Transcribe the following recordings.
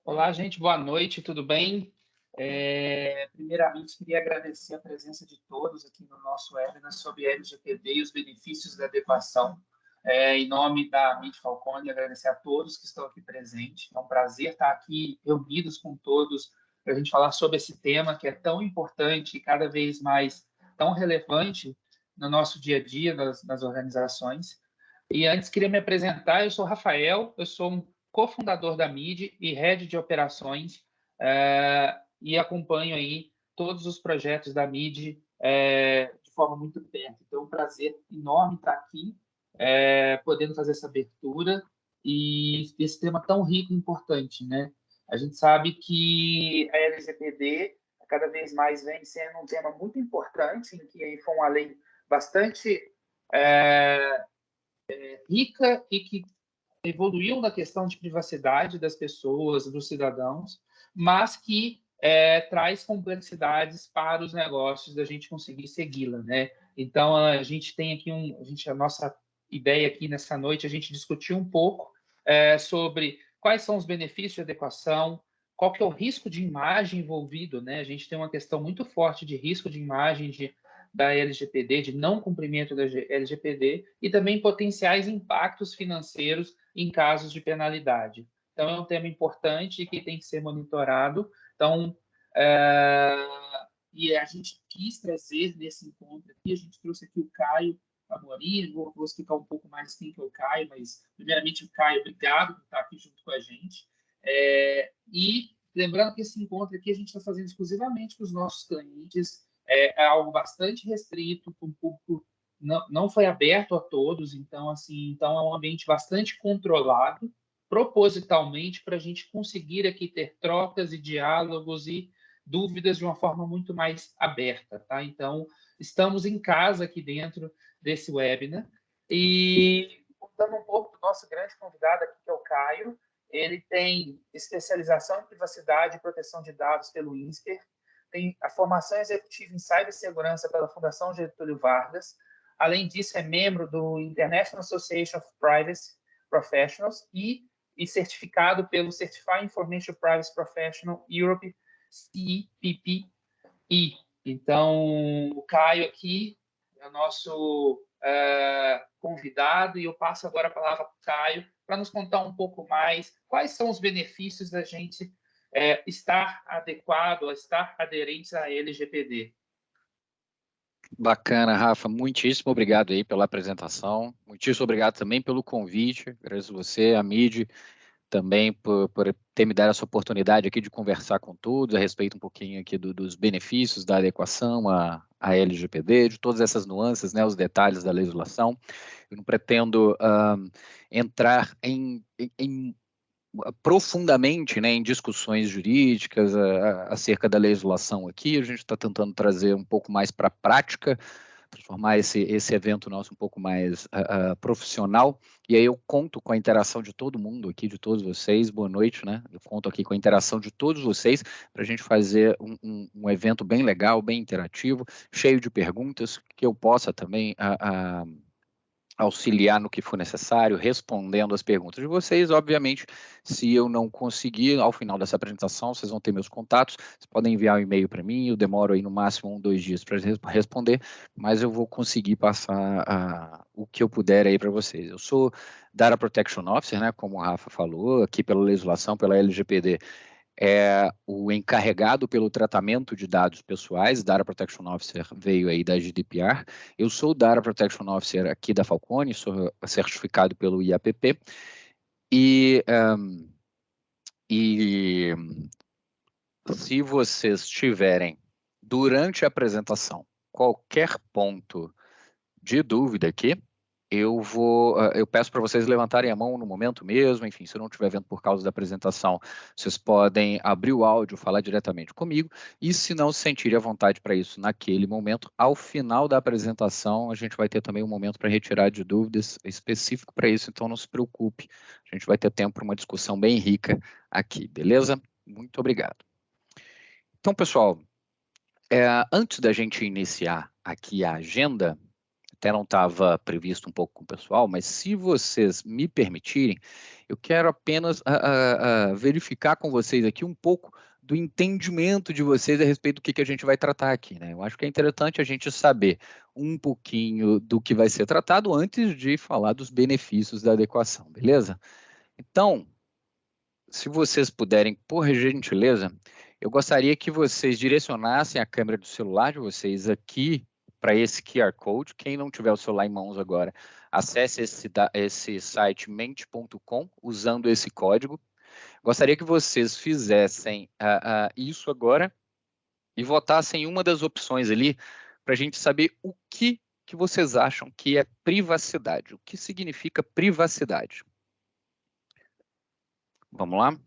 Olá, gente, boa noite, tudo bem? Primeiramente, queria agradecer a presença de todos aqui no nosso webinar sobre LGPD e os benefícios da adequação. Em nome da MIT Falcone, agradecer a todos que estão aqui presentes. É um prazer estar aqui reunidos com todos para a gente falar sobre esse tema que é tão importante e cada vez mais tão relevante no nosso dia a dia, nas organizações. E antes, queria me apresentar. Eu sou Rafael, eu sou um cofundador da MID e head de operações, e acompanho aí todos os projetos da MID de forma muito perto. Então, é um prazer enorme estar aqui, podendo fazer essa abertura e esse tema tão rico e importante, né? A gente sabe que a LGPD cada vez mais vem sendo um tema muito importante, em que foi uma lei bastante é, rica e que evoluiu na questão de privacidade das pessoas, dos cidadãos, mas que traz complexidades para os negócios da gente conseguir segui-la, né? Então a gente tem aqui a nossa ideia aqui nessa noite, a gente discutir um pouco sobre quais são os benefícios de adequação, qual que é o risco de imagem envolvido, né? A gente tem uma questão muito forte de risco de imagem da LGPD, de não cumprimento da LGPD, e também potenciais impactos financeiros em casos de penalidade. Então, é um tema importante que tem que ser monitorado. Então, é, e a gente quis trazer nesse encontro aqui, a gente trouxe aqui o Caio Amorim, vou explicar um pouco mais quem que é o Caio, mas, primeiramente, o Caio, obrigado por estar aqui junto com a gente. E lembrando que esse encontro aqui a gente está fazendo exclusivamente para os nossos clientes, é algo bastante restrito, para um público não foi aberto a todos, então assim, então é um ambiente bastante controlado, propositalmente para a gente conseguir aqui ter trocas e diálogos e dúvidas de uma forma muito mais aberta, tá? Então estamos em casa aqui dentro desse webinar e contando um pouco do nosso grande convidado aqui que é o Caio. Ele tem especialização em privacidade e proteção de dados pelo INSPER, tem a formação executiva em cibersegurança pela Fundação Getúlio Vargas. Além disso, é membro do International Association of Privacy Professionals e certificado pelo Certified Information Privacy Professional Europe, CPPI. Então, o Caio aqui é o nosso convidado e eu passo agora a palavra para o Caio para nos contar um pouco mais quais são os benefícios da gente estar adequado, estar aderentes à LGPD. Bacana, Rafa. Muitíssimo obrigado aí pela apresentação. Muitíssimo obrigado também pelo convite. Agradeço você, a MID, também por ter me dado essa oportunidade aqui de conversar com todos a respeito um pouquinho aqui dos benefícios da adequação à LGPD, de todas essas nuances, né, os detalhes da legislação. Eu não pretendo entrar em profundamente, né, em discussões jurídicas acerca da legislação aqui. A gente está tentando trazer um pouco mais para a prática, transformar esse evento nosso um pouco mais profissional, e aí eu conto com a interação de todo mundo aqui, de todos vocês. Boa noite, né? Eu conto aqui com a interação de todos vocês para a gente fazer um evento bem legal, bem interativo, cheio de perguntas, que eu possa também auxiliar no que for necessário, respondendo as perguntas de vocês. Obviamente, se eu não conseguir, ao final dessa apresentação, vocês vão ter meus contatos, vocês podem enviar um e-mail para mim, eu demoro aí no máximo 1, 2 dias para responder, mas eu vou conseguir passar o que eu puder aí para vocês. Eu sou Data Protection Officer, né, como o Rafa falou, aqui pela legislação, pela LGPD, é o encarregado pelo tratamento de dados pessoais. Data Protection Officer veio aí da GDPR. Eu sou o Data Protection Officer aqui da Falcone, sou certificado pelo IAPP. E se vocês tiverem, durante a apresentação, qualquer ponto de dúvida aqui, eu peço para vocês levantarem a mão no momento mesmo. Enfim, se eu não estiver vendo por causa da apresentação, vocês podem abrir o áudio, falar diretamente comigo, e se não se sentirem à vontade para isso naquele momento, ao final da apresentação, a gente vai ter também um momento para retirar de dúvidas específico para isso, então não se preocupe, a gente vai ter tempo para uma discussão bem rica aqui, beleza? Muito obrigado. Então, pessoal, antes da gente iniciar aqui a agenda, até não estava previsto um pouco com o pessoal, mas se vocês me permitirem, eu quero apenas verificar com vocês aqui um pouco do entendimento de vocês a respeito do que a gente vai tratar aqui, né? Eu acho que é interessante a gente saber um pouquinho do que vai ser tratado antes de falar dos benefícios da adequação, beleza? Então, se vocês puderem, por gentileza, eu gostaria que vocês direcionassem a câmera do celular de vocês aqui para esse QR Code. Quem não tiver o celular em mãos agora, acesse esse site mente.com usando esse código. Gostaria que vocês fizessem isso agora e votassem uma das opções ali para a gente saber o que vocês acham que é privacidade. O que significa privacidade? Vamos lá?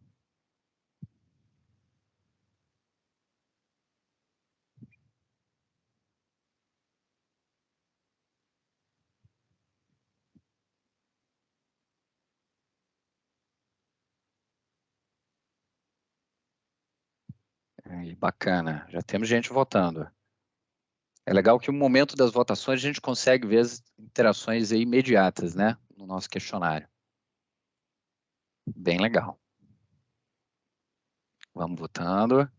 Aí, bacana, já temos gente votando. É legal que no momento das votações a gente consegue ver as interações aí imediatas, né, no nosso questionário. Bem legal. Vamos votando.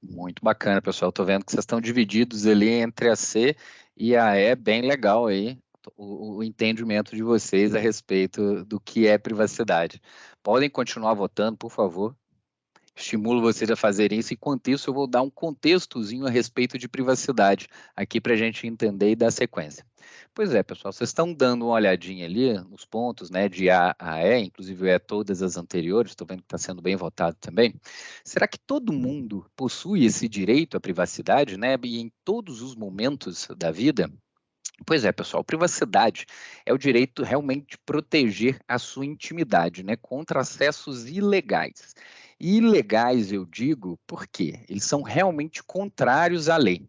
Muito bacana, pessoal. Estou vendo que vocês estão divididos ali entre a C e a E, bem legal aí o entendimento de vocês a respeito do que é privacidade. Podem continuar votando, por favor. Estimulo vocês a fazerem isso. Enquanto isso, eu vou dar um contextozinho a respeito de privacidade aqui para a gente entender e dar sequência. Pois é, pessoal, vocês estão dando uma olhadinha ali nos pontos, né, de A a E, inclusive todas as anteriores, estou vendo que está sendo bem votado também. Será que todo mundo possui esse direito à privacidade, né, e em todos os momentos da vida? Pois é, pessoal, privacidade é o direito realmente de proteger a sua intimidade, né, contra acessos ilegais. Ilegais, eu digo, porque eles são realmente contrários à lei.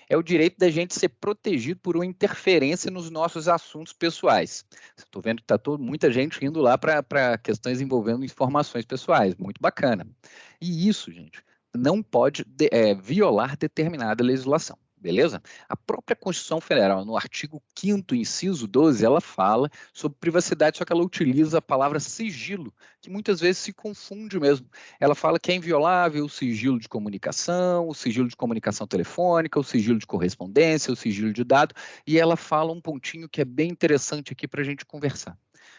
É o direito da gente ser protegido por uma interferência nos nossos assuntos pessoais. Estou vendo que está muita gente indo lá para questões envolvendo informações pessoais. Muito bacana. E isso, gente, não pode violar determinada legislação. Beleza? A própria Constituição Federal, no artigo 5º, inciso 12, ela fala sobre privacidade, só que ela utiliza a palavra sigilo, que muitas vezes se confunde mesmo. Ela fala que é inviolável o sigilo de comunicação telefônica, o sigilo de correspondência, o sigilo de dado, e ela fala um pontinho que é bem interessante aqui para a gente conversar.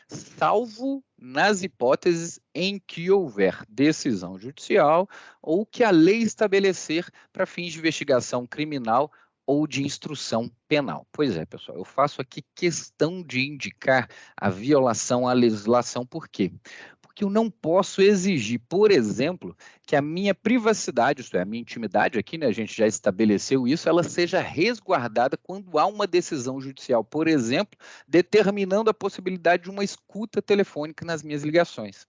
Salvo nas hipóteses em que houver decisão judicial ou que a lei estabelecer para fins de investigação criminal ou de instrução penal. Pois é, pessoal, eu faço aqui questão de indicar a violação à legislação, por quê? Porque eu não posso exigir, por exemplo, que a minha privacidade, isto é, a minha intimidade aqui, né, a gente já estabeleceu isso, ela seja resguardada quando há uma decisão judicial, por exemplo, determinando a possibilidade de uma escuta telefônica nas minhas ligações.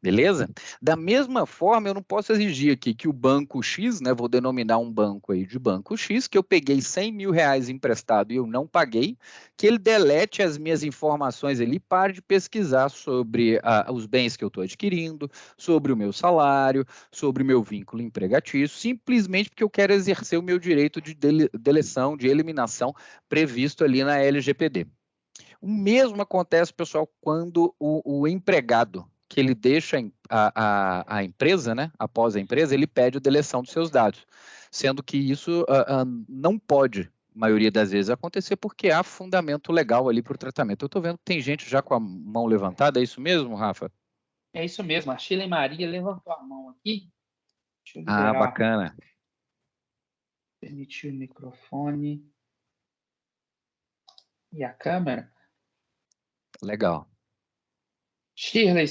Beleza? Da mesma forma, eu não posso exigir aqui que o banco X, né, vou denominar um banco aí de banco X, que eu peguei 100 mil reais emprestado e eu não paguei, que ele delete as minhas informações ali, pare de pesquisar sobre os bens que eu estou adquirindo, sobre o meu salário, sobre o meu vínculo empregatício, simplesmente porque eu quero exercer o meu direito de deleção, de eliminação previsto ali na LGPD. O mesmo acontece, pessoal, quando o empregado que ele deixa a empresa, né, após a empresa, ele pede a deleção dos seus dados, sendo que isso não pode, maioria das vezes, acontecer porque há fundamento legal ali para o tratamento. Eu estou vendo que tem gente já com a mão levantada, é isso mesmo, Rafa? É isso mesmo, a Sheila Maria levantou a mão aqui. Deixa eu Ah, liberar, bacana. permitir o microfone e a câmera. Legal. Shirley,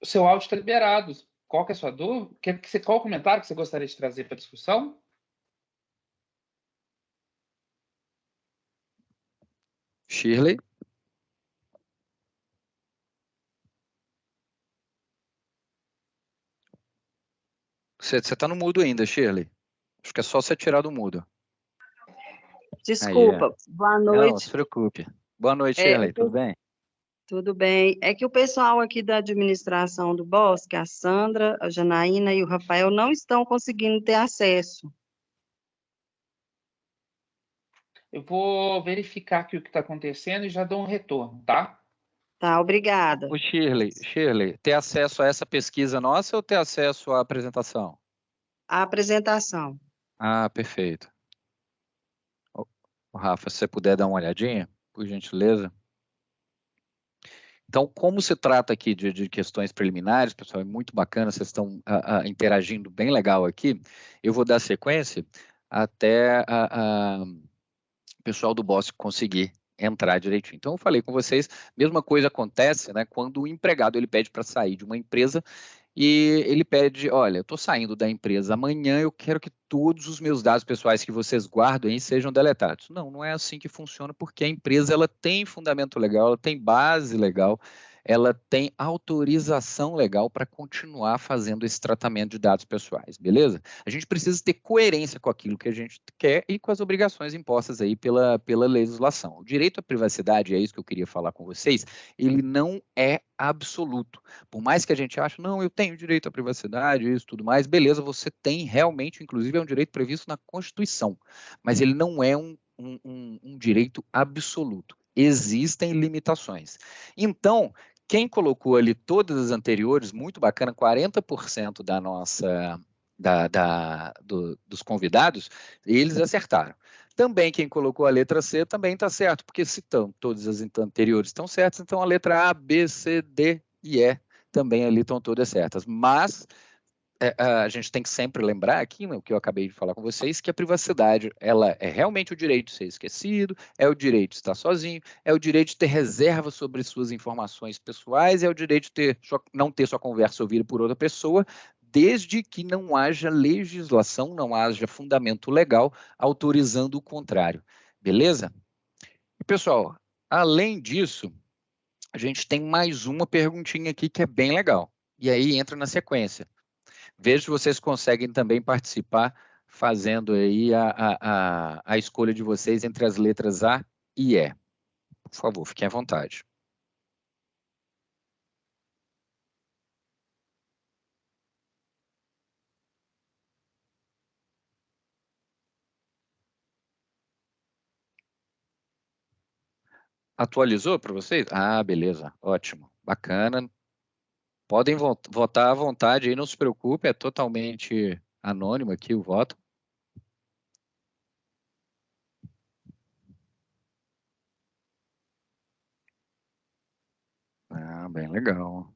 o seu áudio está liberado. Qual que é a sua dúvida? Qual o comentário que você gostaria de trazer para a discussão? Shirley? Você está no mudo ainda, Shirley. Acho que é só você tirar do mudo. Aí, Desculpa, boa não se noite. preocupe. Boa noite, Shirley, tudo bem? Tudo bem. É que o pessoal aqui da administração do Bosque, a Sandra, a Janaína e o Rafael, não estão conseguindo ter acesso. Eu vou verificar aqui o que está acontecendo e já dou um retorno, tá? Tá, obrigada. Ô, Shirley, ter acesso a essa pesquisa nossa ou ter acesso à apresentação? A apresentação. Ah, perfeito. Ô, Rafa, se você puder dar uma olhadinha, por gentileza. Então, como se trata aqui de questões preliminares, pessoal, é muito bacana, vocês estão interagindo bem legal aqui. Eu vou dar sequência até o pessoal do Boss conseguir entrar direitinho. Então, eu falei com vocês, mesma coisa acontece, né, quando o empregado ele pede para sair de uma empresa e ele pede, olha, eu estou saindo da empresa amanhã, eu quero que todos os meus dados pessoais que vocês guardam aí sejam deletados. Não, não é assim que funciona, porque a empresa ela tem fundamento legal, ela tem base legal, ela tem autorização legal para continuar fazendo esse tratamento de dados pessoais, beleza? A gente precisa ter coerência com aquilo que a gente quer e com as obrigações impostas aí pela legislação. O direito à privacidade, é isso que eu queria falar com vocês, ele não é absoluto. Por mais que a gente ache, não, eu tenho direito à privacidade, isso, tudo mais, beleza, você tem realmente, inclusive é um direito previsto na Constituição, mas ele não é um direito absoluto. Existem limitações. Então, quem colocou ali todas as anteriores, muito bacana, 40% da nossa, dos convidados, eles acertaram. Também quem colocou a letra C também está certo, porque se todas as anteriores estão certas, então a letra A, B, C, D e E também ali estão todas certas. Mas a gente tem que sempre lembrar aqui, né, o que eu acabei de falar com vocês, que a privacidade ela é realmente o direito de ser esquecido, é o direito de estar sozinho, é o direito de ter reserva sobre suas informações pessoais, é o direito de não ter sua conversa ouvida por outra pessoa, desde que não haja legislação, não haja fundamento legal autorizando o contrário. Beleza? E, pessoal, além disso, a gente tem mais uma perguntinha aqui que é bem legal. E aí entra na sequência. Veja se vocês conseguem também participar fazendo aí a escolha de vocês entre as letras A e E. Por favor, fiquem à vontade. Atualizou para vocês? Ah, beleza, ótimo, bacana. Podem votar à vontade aí, não se preocupe, é totalmente anônimo aqui o voto. Ah, bem legal.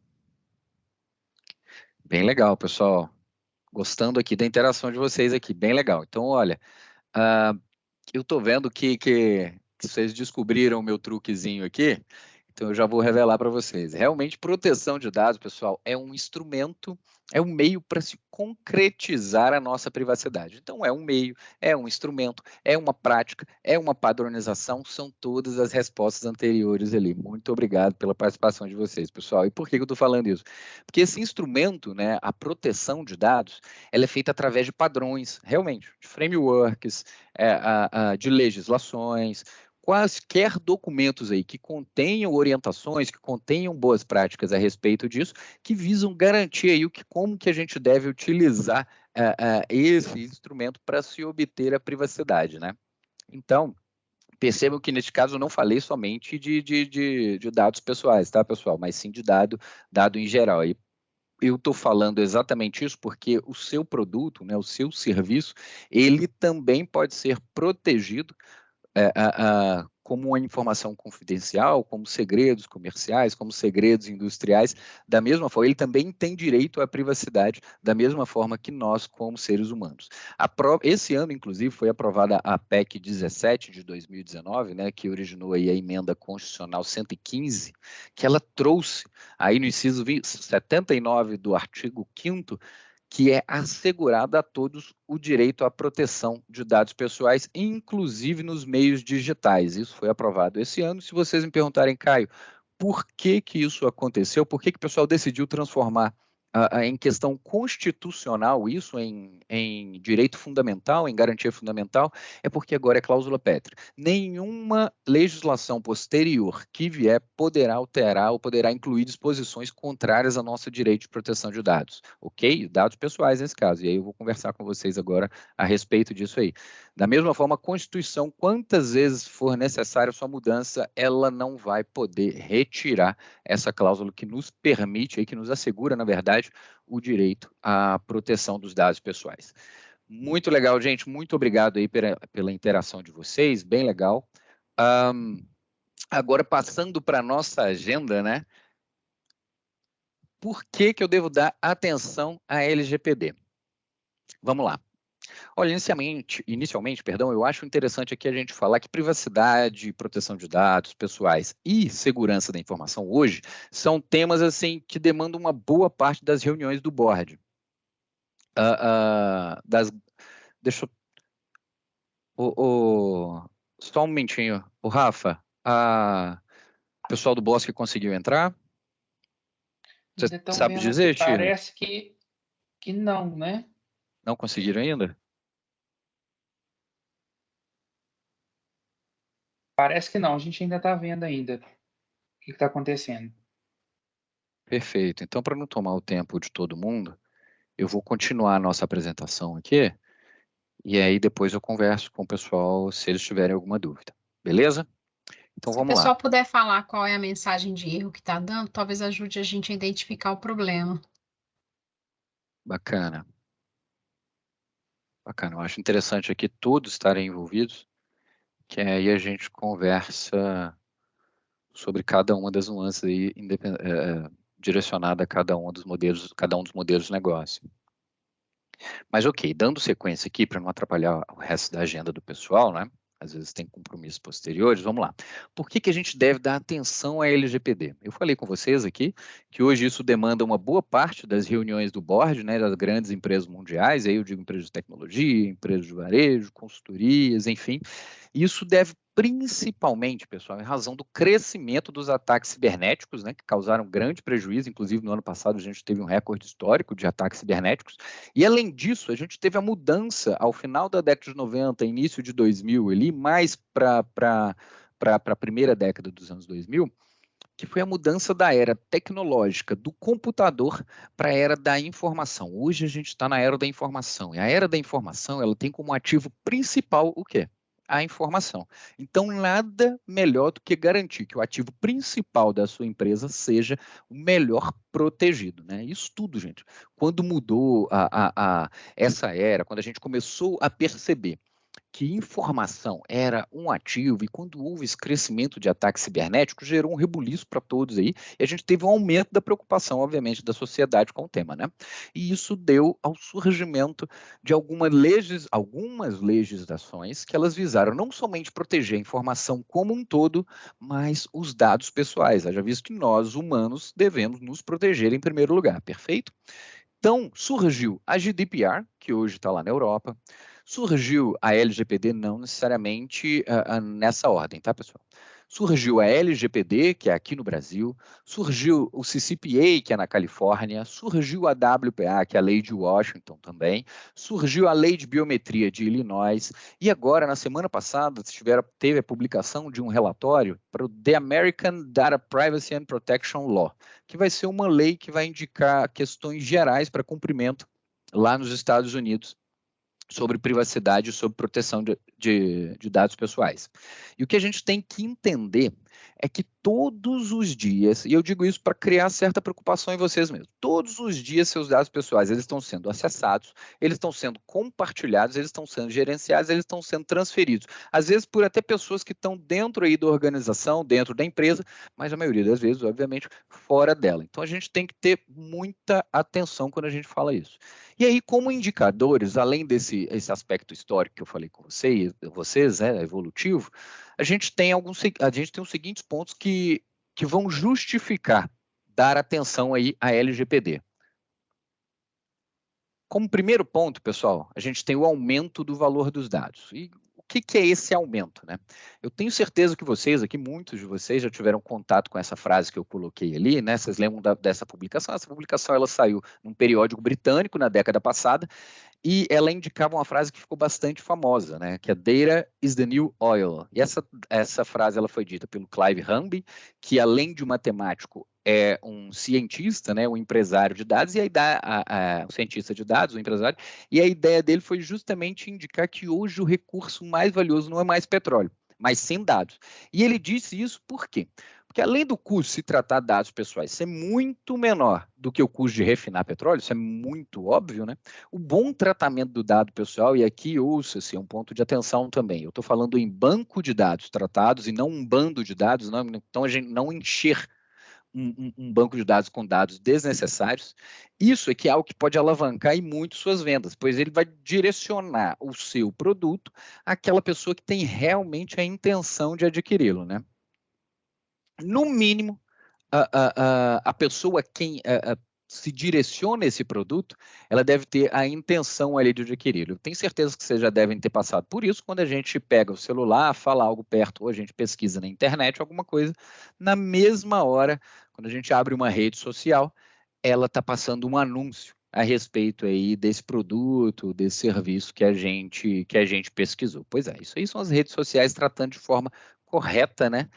Bem legal, pessoal. Gostando aqui da interação de vocês aqui, bem legal. Então, olha, eu estou vendo que vocês descobriram o meu truquezinho aqui, então eu já vou revelar para vocês. Realmente, proteção de dados, pessoal, é um instrumento, é um meio para se concretizar a nossa privacidade. Então, é um meio, é um instrumento, é uma prática, é uma padronização, são todas as respostas anteriores ali. Muito obrigado pela participação de vocês, pessoal. E por que eu estou falando isso? Porque esse instrumento, né, a proteção de dados, ela é feita através de padrões, realmente, de frameworks, de legislações, quaisquer documentos aí que contenham orientações, que contenham boas práticas a respeito disso, que visam garantir aí como que a gente deve utilizar esse instrumento para se obter a privacidade, né? Então, percebam que neste caso eu não falei somente de dados pessoais, tá, pessoal? Mas sim de dado em geral. Aí eu estou falando exatamente isso porque o seu produto, né, o seu serviço, ele também pode ser protegido como uma informação confidencial, como segredos comerciais, como segredos industriais, da mesma forma, ele também tem direito à privacidade, da mesma forma que nós, como seres humanos. Esse ano, inclusive, foi aprovada a PEC 17 de 2019, né, que originou aí a emenda constitucional 115, que ela trouxe, aí no inciso 79 do artigo 5º, que é assegurado a todos o direito à proteção de dados pessoais, inclusive nos meios digitais. Isso foi aprovado esse ano. Se vocês me perguntarem, Caio, por que que isso aconteceu? Por que que o pessoal decidiu transformar em questão constitucional, isso em direito fundamental, em garantia fundamental, é porque agora é cláusula pétrea. Nenhuma legislação posterior que vier poderá alterar ou poderá incluir disposições contrárias ao nosso direito de proteção de dados, ok? Dados pessoais nesse caso, e aí eu vou conversar com vocês agora a respeito disso aí. Da mesma forma, a Constituição, quantas vezes for necessária sua mudança, ela não vai poder retirar essa cláusula que nos permite, aí, que nos assegura, na verdade, o direito à proteção dos dados pessoais. Muito legal, gente. Muito obrigado aí pela interação de vocês, bem legal. Agora, passando para a nossa agenda, né? Por que eu devo dar atenção à LGPD? Vamos lá. Olha, inicialmente, perdão, eu acho interessante aqui a gente falar que privacidade, proteção de dados pessoais e segurança da informação hoje são temas assim que demandam uma boa parte das reuniões do board. Deixa eu... só um momentinho. O Rafa, o pessoal do Bosque conseguiu entrar? Você sabe dizer, aqui, Tiro? parece que não, né? Não conseguiram ainda? Parece que não, a gente ainda está vendo ainda o que está acontecendo. Perfeito. Então, para não tomar o tempo de todo mundo, eu vou continuar a nossa apresentação aqui, e aí depois eu converso com o pessoal se eles tiverem alguma dúvida. Beleza? Então, Se o vamos lá. pessoal puder falar qual é a mensagem de erro que está dando, talvez ajude a gente a identificar o problema. Bacana. Bacana. Eu acho interessante aqui todos estarem envolvidos, que aí a gente conversa sobre cada uma das nuances aí, direcionada a cada um dos modelos de negócio. Mas ok, dando sequência aqui, para não atrapalhar o resto da agenda do pessoal, né? Às vezes tem compromissos posteriores, vamos lá. Por que a gente deve dar atenção à LGPD? Eu falei com vocês aqui que hoje isso demanda uma boa parte das reuniões do board, né, das grandes empresas mundiais, aí eu digo empresas de tecnologia, empresas de varejo, consultorias, enfim. Isso deve principalmente, pessoal, em razão do crescimento dos ataques cibernéticos, né, que causaram grande prejuízo, inclusive no ano passado a gente teve um recorde histórico de ataques cibernéticos, e além disso, a gente teve a mudança ao final da década de 90, início de 2000, ali, mais para a primeira década dos anos 2000, que foi a mudança da era tecnológica do computador para a era da informação. Hoje a gente está na era da informação, e a era da informação ela tem como ativo principal o quê? A informação. Então, nada melhor do que garantir que o ativo principal da sua empresa seja o melhor protegido, né? Isso tudo, gente. Quando mudou essa era, quando a gente começou a perceber que informação era um ativo, e quando houve esse crescimento de ataques cibernéticos, gerou um rebuliço para todos aí, e a gente teve um aumento da preocupação, obviamente, da sociedade com o tema, né? E isso deu ao surgimento de algumas legislações que elas visaram não somente proteger a informação como um todo, mas os dados pessoais. Já visto que nós, humanos, devemos nos proteger em primeiro lugar, perfeito? Então, surgiu a GDPR, que hoje está lá na Europa, surgiu a LGPD, não necessariamente nessa ordem, tá, pessoal? Surgiu a LGPD, que é aqui no Brasil, surgiu o CCPA, que é na Califórnia, surgiu a WPA, que é a lei de Washington também, surgiu a lei de biometria de Illinois, e agora, na semana passada, teve a publicação de um relatório para o The American Data Privacy and Protection Law, que vai ser uma lei que vai indicar questões gerais para cumprimento lá nos Estados Unidos sobre privacidade e sobre proteção de dados pessoais. E o que a gente tem que entender é que todos os dias, e eu digo isso para criar certa preocupação em vocês mesmos, todos os dias seus dados pessoais eles estão sendo acessados, eles estão sendo compartilhados, eles estão sendo gerenciados, eles estão sendo transferidos, às vezes por até pessoas que estão dentro aí da organização, dentro da empresa, mas a maioria das vezes, obviamente, fora dela. Então a gente tem que ter muita atenção quando a gente fala isso. E aí, como indicadores, além desse aspecto histórico que eu falei com vocês, evolutivo, a gente tem os seguintes pontos que vão justificar dar atenção aí à LGPD. Como primeiro ponto, pessoal, a gente tem o aumento do valor dos dados. E o que é esse aumento, né? Eu tenho certeza que vocês aqui, muitos de vocês já tiveram contato com essa frase que eu coloquei ali, né? Vocês lembram dessa publicação? Essa publicação ela saiu num periódico britânico na década passada e ela indicava uma frase que ficou bastante famosa, né? Que é "Data is the new oil". E essa frase ela foi dita pelo Clive Humby, que além de um matemático é um cientista, né, um empresário de dados, e um cientista de dados, um empresário, e a ideia dele foi justamente indicar que hoje o recurso mais valioso não é mais petróleo, mas sim dados. E ele disse isso por quê? Porque além do custo de se tratar de dados pessoais ser muito menor do que o custo de refinar petróleo, isso é muito óbvio, né? O bom tratamento do dado pessoal, e aqui ouça-se, é um ponto de atenção também, eu estou falando em banco de dados tratados e não um bando de dados, não, então a gente não encher um banco de dados com dados desnecessários, isso é que é algo que pode alavancar e muito suas vendas, pois ele vai direcionar o seu produto àquela pessoa que tem realmente a intenção de adquiri-lo, né? No mínimo, a pessoa a quem se direciona esse produto, ela deve ter a intenção ali de adquirir. Eu tenho certeza que vocês já devem ter passado por isso, quando a gente pega o celular, fala algo perto, ou a gente pesquisa na internet alguma coisa, na mesma hora, quando a gente abre uma rede social, ela está passando um anúncio a respeito aí desse produto, desse serviço que a gente pesquisou. Pois é, isso aí são as redes sociais tratando de forma correta, né,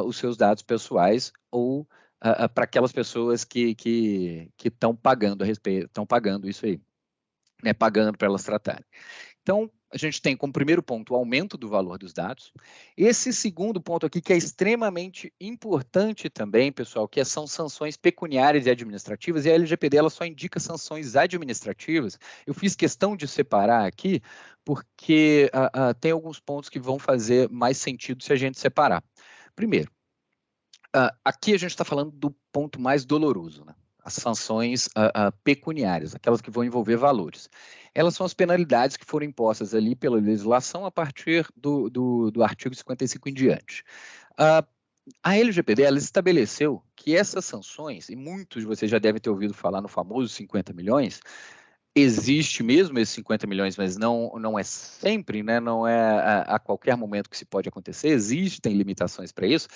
os seus dados pessoais ou para aquelas pessoas que estão pagando a respeito, estão pagando isso aí, né, pagando para elas tratarem. Então, a gente tem como primeiro ponto o aumento do valor dos dados. Esse segundo ponto aqui, que é extremamente importante também, pessoal, que são sanções pecuniárias e administrativas, e a LGPD ela só indica sanções administrativas. Eu fiz questão de separar aqui, porque tem alguns pontos que vão fazer mais sentido se a gente separar. Primeiro, aqui a gente está falando do ponto mais doloroso, né? As sanções pecuniárias, aquelas que vão envolver valores. Elas são as penalidades que foram impostas ali pela legislação a partir do artigo 55 em diante. A LGPD ela estabeleceu que essas sanções, e muitos de vocês já devem ter ouvido falar no famoso 50 milhões, existe mesmo esses 50 milhões, mas não é sempre, né? Não é a qualquer momento que se pode acontecer, existem limitações para isso.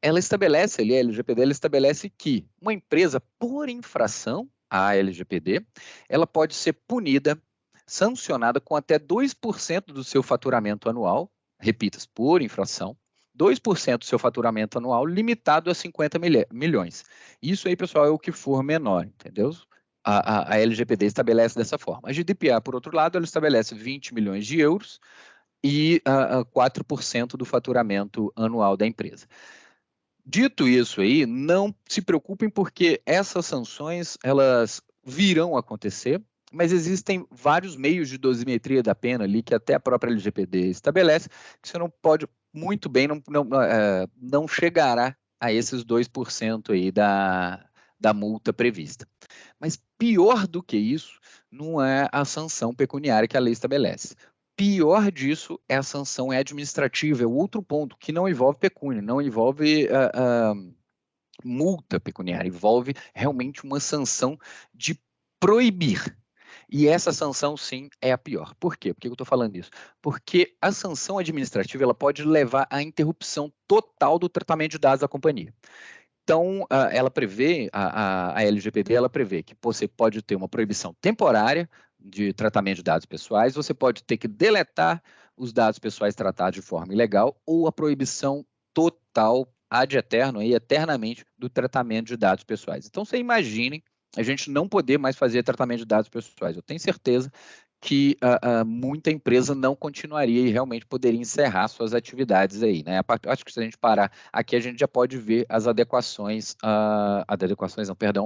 Ela estabelece ali, a LGPD, ela estabelece que uma empresa, por infração à LGPD, ela pode ser punida, sancionada com até 2% do seu faturamento anual, repita, por infração, 2% do seu faturamento anual, limitado a 50 milhões. Isso aí, pessoal, é o que for menor, entendeu? A LGPD estabelece dessa forma. A GDPR, por outro lado, ela estabelece 20 milhões de euros, e 4% do faturamento anual da empresa. Dito isso aí, não se preocupem porque essas sanções elas virão acontecer, mas existem vários meios de dosimetria da pena ali que até a própria LGPD estabelece, que você não pode muito bem, não chegará a esses 2% aí da multa prevista. Mas pior do que isso não é a sanção pecuniária que a lei estabelece. Pior disso é a sanção administrativa, é outro ponto que não envolve pecúnia, não envolve multa pecuniária, envolve realmente uma sanção de proibir. E essa sanção, sim, é a pior. Por quê? Por que eu estou falando isso? Porque a sanção administrativa ela pode levar à interrupção total do tratamento de dados da companhia. Então, ela prevê, a LGPD, ela prevê que você pode ter uma proibição temporária de tratamento de dados pessoais, você pode ter que deletar os dados pessoais tratados de forma ilegal, ou a proibição total, ad eterno, aí, eternamente, do tratamento de dados pessoais. Então, você imagine a gente não poder mais fazer tratamento de dados pessoais. Eu tenho certeza que muita empresa não continuaria e realmente poderia encerrar suas atividades aí, né? Acho que se a gente parar aqui, a gente já pode ver as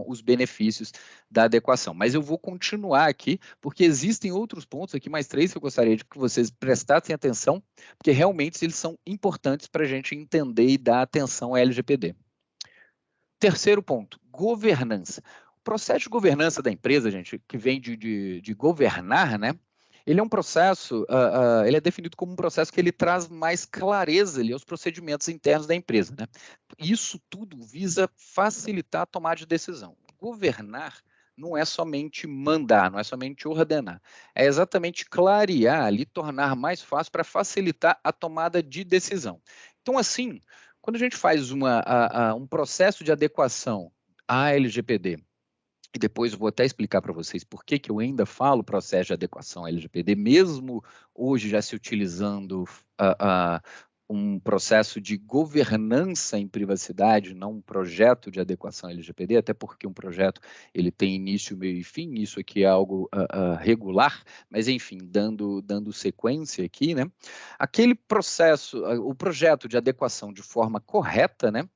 os benefícios da adequação. Mas eu vou continuar aqui, porque existem outros pontos aqui, mais 3 que eu gostaria de que vocês prestassem atenção, porque realmente eles são importantes para a gente entender e dar atenção à LGPD. Terceiro ponto, governança. O processo de governança da empresa, gente, que vem de governar, né? Ele é um processo, ele é definido como um processo que ele traz mais clareza ali aos procedimentos internos da empresa, né? Isso tudo visa facilitar a tomada de decisão. Governar não é somente mandar, não é somente ordenar, é exatamente clarear ali, tornar mais fácil para facilitar a tomada de decisão. Então, assim, quando a gente faz um processo de adequação à LGPD, e depois eu vou até explicar para vocês por que eu ainda falo processo de adequação à LGPD, mesmo hoje já se utilizando um processo de governança em privacidade, não um projeto de adequação à LGPD, até porque um projeto ele tem início, meio e fim, isso aqui é algo regular, mas enfim, dando sequência aqui, né? Aquele processo, o projeto de adequação de forma correta, né?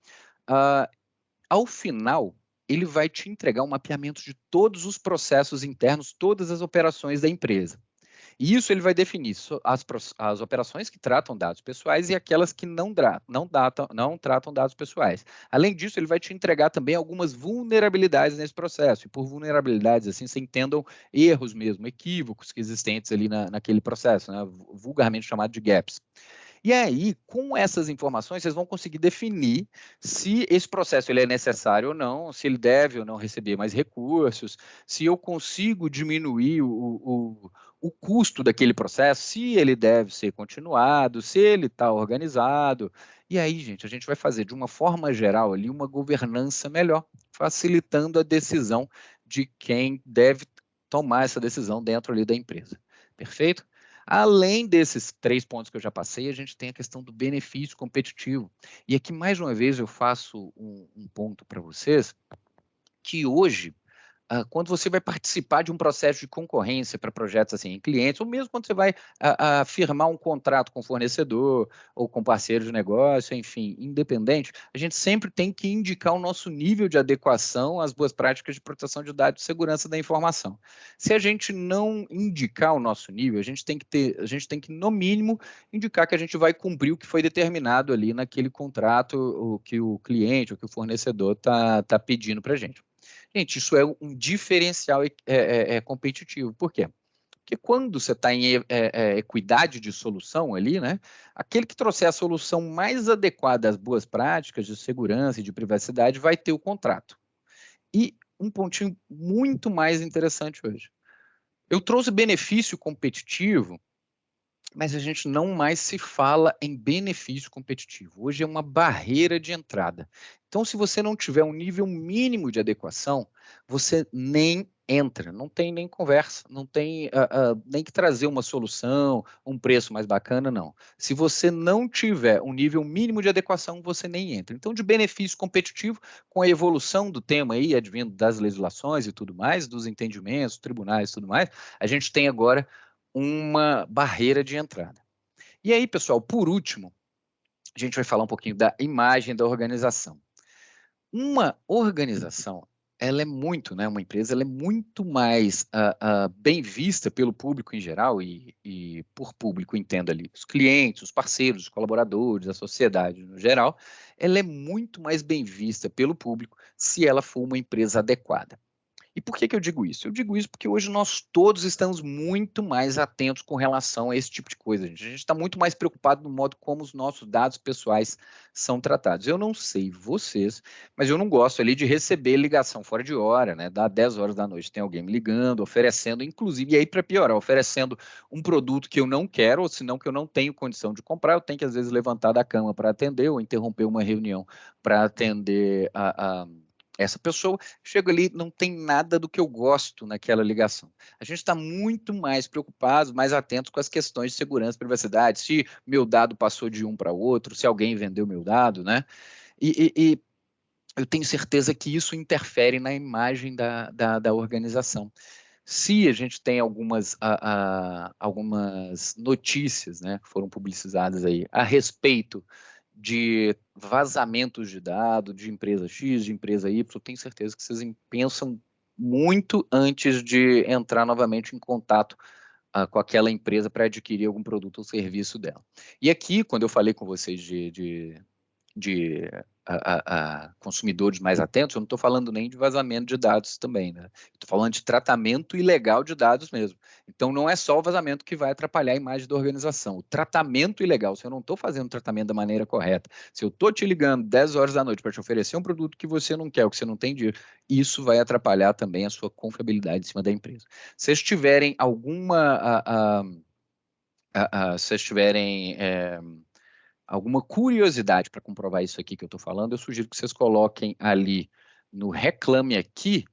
Ao final, ele vai te entregar um mapeamento de todos os processos internos, todas as operações da empresa. E isso ele vai definir as operações que tratam dados pessoais e aquelas que não tratam dados pessoais. Além disso, ele vai te entregar também algumas vulnerabilidades nesse processo. E por vulnerabilidades, assim, você entendam erros mesmo, equívocos que existentes ali naquele processo, né? Vulgarmente chamado de gaps. E aí, com essas informações, vocês vão conseguir definir se esse processo ele é necessário ou não, se ele deve ou não receber mais recursos, se eu consigo diminuir o custo daquele processo, se ele deve ser continuado, se ele está organizado. E aí, gente, a gente vai fazer de uma forma geral ali uma governança melhor, facilitando a decisão de quem deve tomar essa decisão dentro ali da empresa. Perfeito? Além desses 3 pontos que eu já passei, a gente tem a questão do benefício competitivo. E aqui, mais uma vez, eu faço um ponto para vocês, que hoje, quando você vai participar de um processo de concorrência para projetos assim, em clientes, ou mesmo quando você vai firmar um contrato com fornecedor ou com parceiro de negócio, enfim, independente, a gente sempre tem que indicar o nosso nível de adequação às boas práticas de proteção de dados e segurança da informação. Se a gente não indicar o nosso nível, a gente tem que, no mínimo, indicar que a gente vai cumprir o que foi determinado ali naquele contrato, o que o cliente, o que o fornecedor está pedindo para a gente. Gente, isso é um diferencial competitivo. Por quê? Porque quando você está em equidade de solução ali, né, aquele que trouxer a solução mais adequada às boas práticas de segurança e de privacidade vai ter o contrato. E um pontinho muito mais interessante hoje. Eu trouxe benefício competitivo, mas a gente não mais se fala em benefício competitivo. Hoje é uma barreira de entrada. Então, se você não tiver um nível mínimo de adequação, você nem entra, não tem nem conversa, não tem nem que trazer uma solução, um preço mais bacana, não. Se você não tiver um nível mínimo de adequação, você nem entra. Então, de benefício competitivo, com a evolução do tema aí, advindo das legislações e tudo mais, dos entendimentos, tribunais e tudo mais, a gente tem agora uma barreira de entrada. E aí, pessoal, por último, a gente vai falar um pouquinho da imagem da organização. Uma organização, ela é muito, né, uma empresa, ela é muito mais bem vista pelo público em geral, e por público entendo ali os clientes, os parceiros, os colaboradores, a sociedade no geral, ela é muito mais bem vista pelo público se ela for uma empresa adequada. E por que eu digo isso? Eu digo isso porque hoje nós todos estamos muito mais atentos com relação a esse tipo de coisa. A gente está muito mais preocupado no modo como os nossos dados pessoais são tratados. Eu não sei vocês, mas eu não gosto ali de receber ligação fora de hora, né? Dá 10 horas da noite, tem alguém me ligando, oferecendo, inclusive, e aí para piorar, oferecendo um produto que eu não quero, ou senão que eu não tenho condição de comprar, eu tenho que às vezes levantar da cama para atender, ou interromper uma reunião para atender essa pessoa. Chego ali, não tem nada do que eu gosto naquela ligação. A gente está muito mais preocupado, mais atento com as questões de segurança e privacidade, se meu dado passou de um para outro, se alguém vendeu meu dado, né? E eu tenho certeza que isso interfere na imagem da organização. Se a gente tem algumas notícias, né, que foram publicizadas aí a respeito de vazamentos de dados de empresa X, de empresa Y, eu tenho certeza que vocês pensam muito antes de entrar novamente em contato com aquela empresa para adquirir algum produto ou serviço dela. E aqui, quando eu falei com vocês de consumidores mais atentos, eu não estou falando nem de vazamento de dados também, né? Estou falando de tratamento ilegal de dados mesmo. Então, não é só o vazamento que vai atrapalhar a imagem da organização. O tratamento ilegal, se eu não estou fazendo o tratamento da maneira correta, se eu estou te ligando 10 horas da noite para te oferecer um produto que você não quer, ou que você não tem dinheiro, isso vai atrapalhar também a sua confiabilidade em cima da empresa. Se vocês tiverem alguma curiosidade para comprovar isso aqui que eu estou falando, eu sugiro que vocês coloquem ali no Reclame Aqui,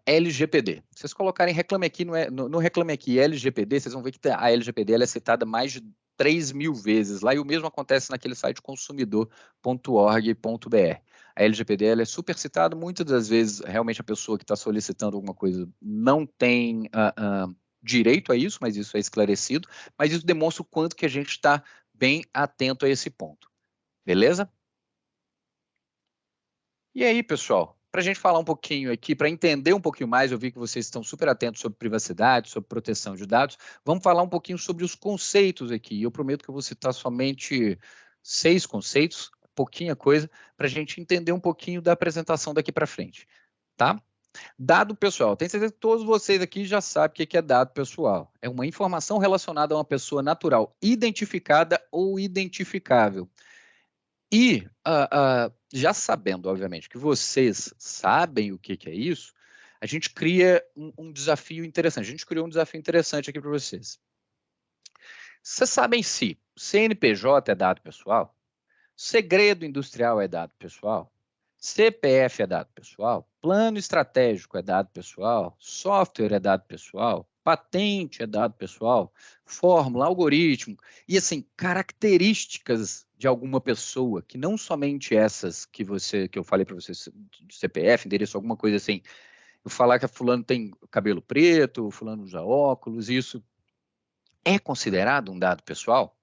LGPD. Se vocês colocarem Reclame Aqui no Reclame Aqui LGPD, vocês vão ver que a LGPD ela é citada mais de 3.000 vezes lá, e o mesmo acontece naquele site consumidor.org.br. A LGPD ela é super citada, muitas das vezes realmente a pessoa que está solicitando alguma coisa não tem direito a isso, mas isso é esclarecido, mas isso demonstra o quanto que a gente está bem atento a esse ponto. Beleza? E aí, pessoal, para a gente falar um pouquinho aqui, para entender um pouquinho mais, eu vi que vocês estão super atentos sobre privacidade, sobre proteção de dados, vamos falar um pouquinho sobre os conceitos aqui. Eu prometo que eu vou citar somente 6 conceitos, pouquinha coisa, para a gente entender um pouquinho da apresentação daqui para frente, tá? Dado pessoal, tenho certeza que todos vocês aqui já sabem o que é dado pessoal. É uma informação relacionada a uma pessoa natural identificada ou identificável. E já sabendo, obviamente, que vocês sabem o que é isso, a gente cria um desafio interessante. A gente criou um desafio interessante aqui para vocês. Vocês sabem se CNPJ é dado pessoal? Segredo industrial é dado pessoal? CPF é dado pessoal? Plano estratégico é dado pessoal? Software é dado pessoal? Patente é dado pessoal? Fórmula, algoritmo e assim características de alguma pessoa que não somente essas que eu falei para você, CPF, endereço, alguma coisa assim. Eu falar que a fulano tem cabelo preto, o fulano usa óculos, isso é considerado um dado pessoal?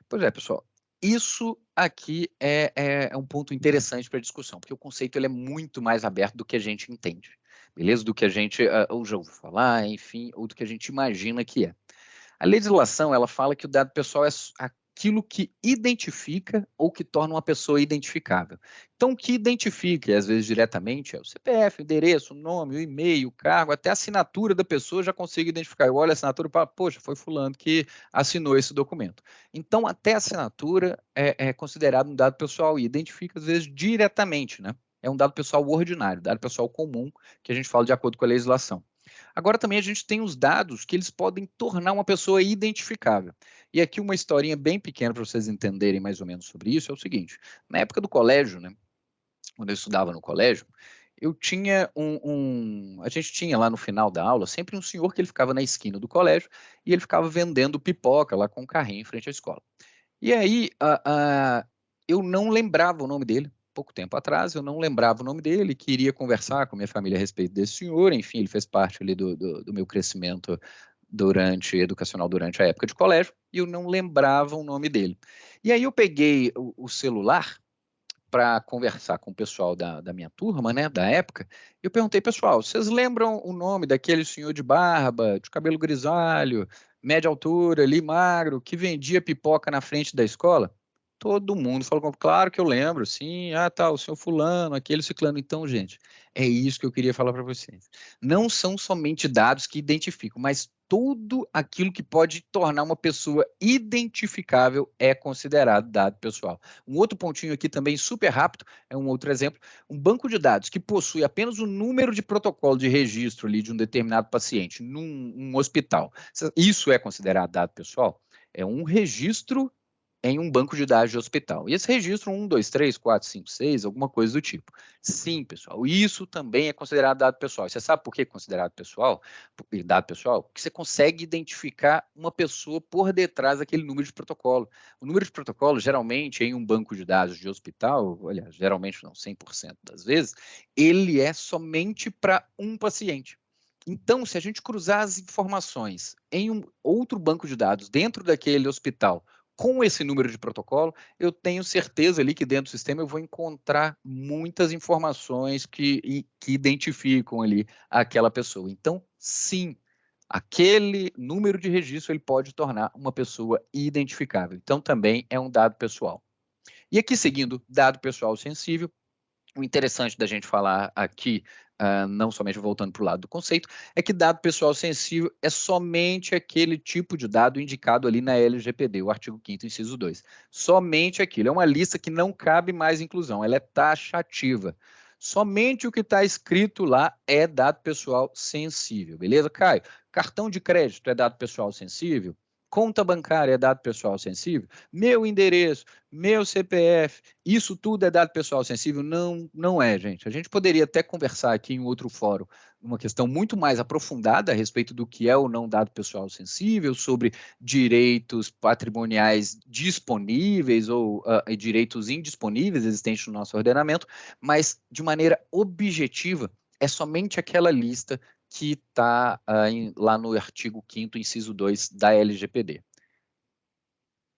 Pois é, pessoal. Isso aqui é um ponto interessante para a discussão, porque o conceito ele é muito mais aberto do que a gente entende, beleza? Do que a gente ou já ouviu falar, enfim, ou do que a gente imagina que é. A legislação, ela fala que o dado pessoal é aquilo que identifica ou que torna uma pessoa identificável. Então, o que identifica, e às vezes diretamente, é o CPF, o endereço, o nome, o e-mail, o cargo, até a assinatura da pessoa eu já consigo identificar. Eu olho a assinatura e falo, poxa, foi fulano que assinou esse documento. Então, até a assinatura é considerado um dado pessoal e identifica, às vezes, diretamente, né? É um dado pessoal ordinário, dado pessoal comum, que a gente fala de acordo com a legislação. Agora também a gente tem os dados que eles podem tornar uma pessoa identificável. E aqui uma historinha bem pequena para vocês entenderem mais ou menos sobre isso é o seguinte: na época do colégio, né, quando eu estudava no colégio, eu tinha a gente tinha lá no final da aula sempre um senhor que ele ficava na esquina do colégio e ele ficava vendendo pipoca lá com um carrinho em frente à escola. E aí eu não lembrava o nome dele. Pouco tempo atrás, eu não lembrava o nome dele, queria conversar com a minha família a respeito desse senhor, enfim, ele fez parte ali do meu crescimento educacional durante a época de colégio, e eu não lembrava o nome dele. E aí eu peguei o celular para conversar com o pessoal da minha turma, né, da época, e eu perguntei, pessoal, vocês lembram o nome daquele senhor de barba, de cabelo grisalho, média altura, ali magro, que vendia pipoca na frente da escola? Todo mundo falou, claro que eu lembro, sim, tá, o senhor fulano, aquele ciclano. Então, gente, é isso que eu queria falar para vocês. Não são somente dados que identificam, mas tudo aquilo que pode tornar uma pessoa identificável é considerado dado pessoal. Um outro pontinho aqui também super rápido, é um outro exemplo, um banco de dados que possui apenas o número de protocolo de registro ali de um determinado paciente num hospital. Isso é considerado dado pessoal? É um registro em um banco de dados de hospital. E esse registro 1, 2, 3, 4, 5, 6, alguma coisa do tipo. Sim, pessoal, isso também é considerado dado pessoal. E você sabe por que é considerado pessoal? Dado pessoal? Porque você consegue identificar uma pessoa por detrás daquele número de protocolo. O número de protocolo, geralmente, em um banco de dados de hospital, olha, geralmente não, 100% das vezes, ele é somente para um paciente. Então, se a gente cruzar as informações em um outro banco de dados dentro daquele hospital com esse número de protocolo, eu tenho certeza ali que dentro do sistema eu vou encontrar muitas informações que identificam ali aquela pessoa. Então, sim, aquele número de registro ele pode tornar uma pessoa identificável. Então, também é um dado pessoal. E aqui, seguindo dado pessoal sensível, o interessante da gente falar aqui, não somente voltando para o lado do conceito, é que dado pessoal sensível é somente aquele tipo de dado indicado ali na LGPD, o artigo 5º, inciso 2. Somente aquilo. É uma lista que não cabe mais inclusão, ela é taxativa. Somente o que está escrito lá é dado pessoal sensível, beleza, Caio? Cartão de crédito é dado pessoal sensível? Conta bancária é dado pessoal sensível? Meu endereço, meu CPF, isso tudo é dado pessoal sensível? Não, não é, gente. A gente poderia até conversar aqui em outro fórum uma questão muito mais aprofundada a respeito do que é ou não dado pessoal sensível, sobre direitos patrimoniais disponíveis ou direitos indisponíveis existentes no nosso ordenamento, mas de maneira objetiva é somente aquela lista que está lá no artigo 5º, inciso 2 da LGPD.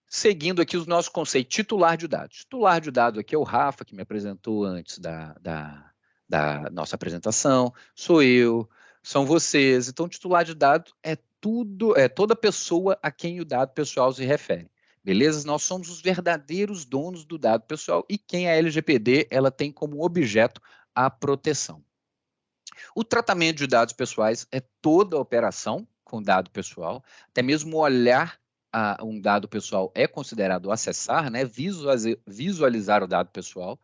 Seguindo aqui os nossos conceitos, titular de dados. Titular de dados aqui é o Rafa, que me apresentou antes da nossa apresentação, sou eu, são vocês. Então, titular de dados é toda pessoa a quem o dado pessoal se refere. Beleza? Nós somos os verdadeiros donos do dado pessoal e quem a LGPD ela tem como objeto a proteção. O tratamento de dados pessoais é toda operação com dado pessoal, até mesmo olhar um dado pessoal é considerado acessar, né? Visualizar o dado pessoal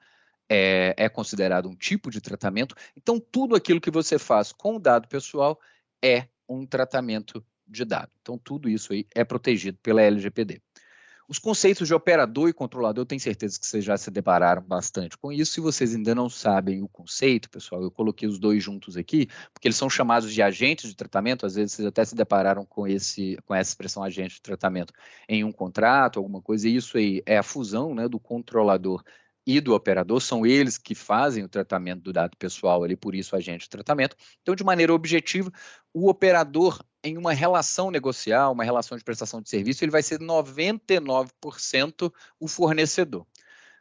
é considerado um tipo de tratamento. Então, tudo aquilo que você faz com o dado pessoal é um tratamento de dado. Então, tudo isso aí é protegido pela LGPD. Os conceitos de operador e controlador, eu tenho certeza que vocês já se depararam bastante com isso. Se vocês ainda não sabem o conceito, pessoal, eu coloquei os dois juntos aqui, porque eles são chamados de agentes de tratamento. Às vezes vocês até se depararam com essa expressão agente de tratamento em um contrato, alguma coisa, e isso aí é a fusão, né, do controlador e do operador, são eles que fazem o tratamento do dado pessoal ali, por isso agente de tratamento. Então, de maneira objetiva, o operador em uma relação negocial, uma relação de prestação de serviço, ele vai ser 99% o fornecedor.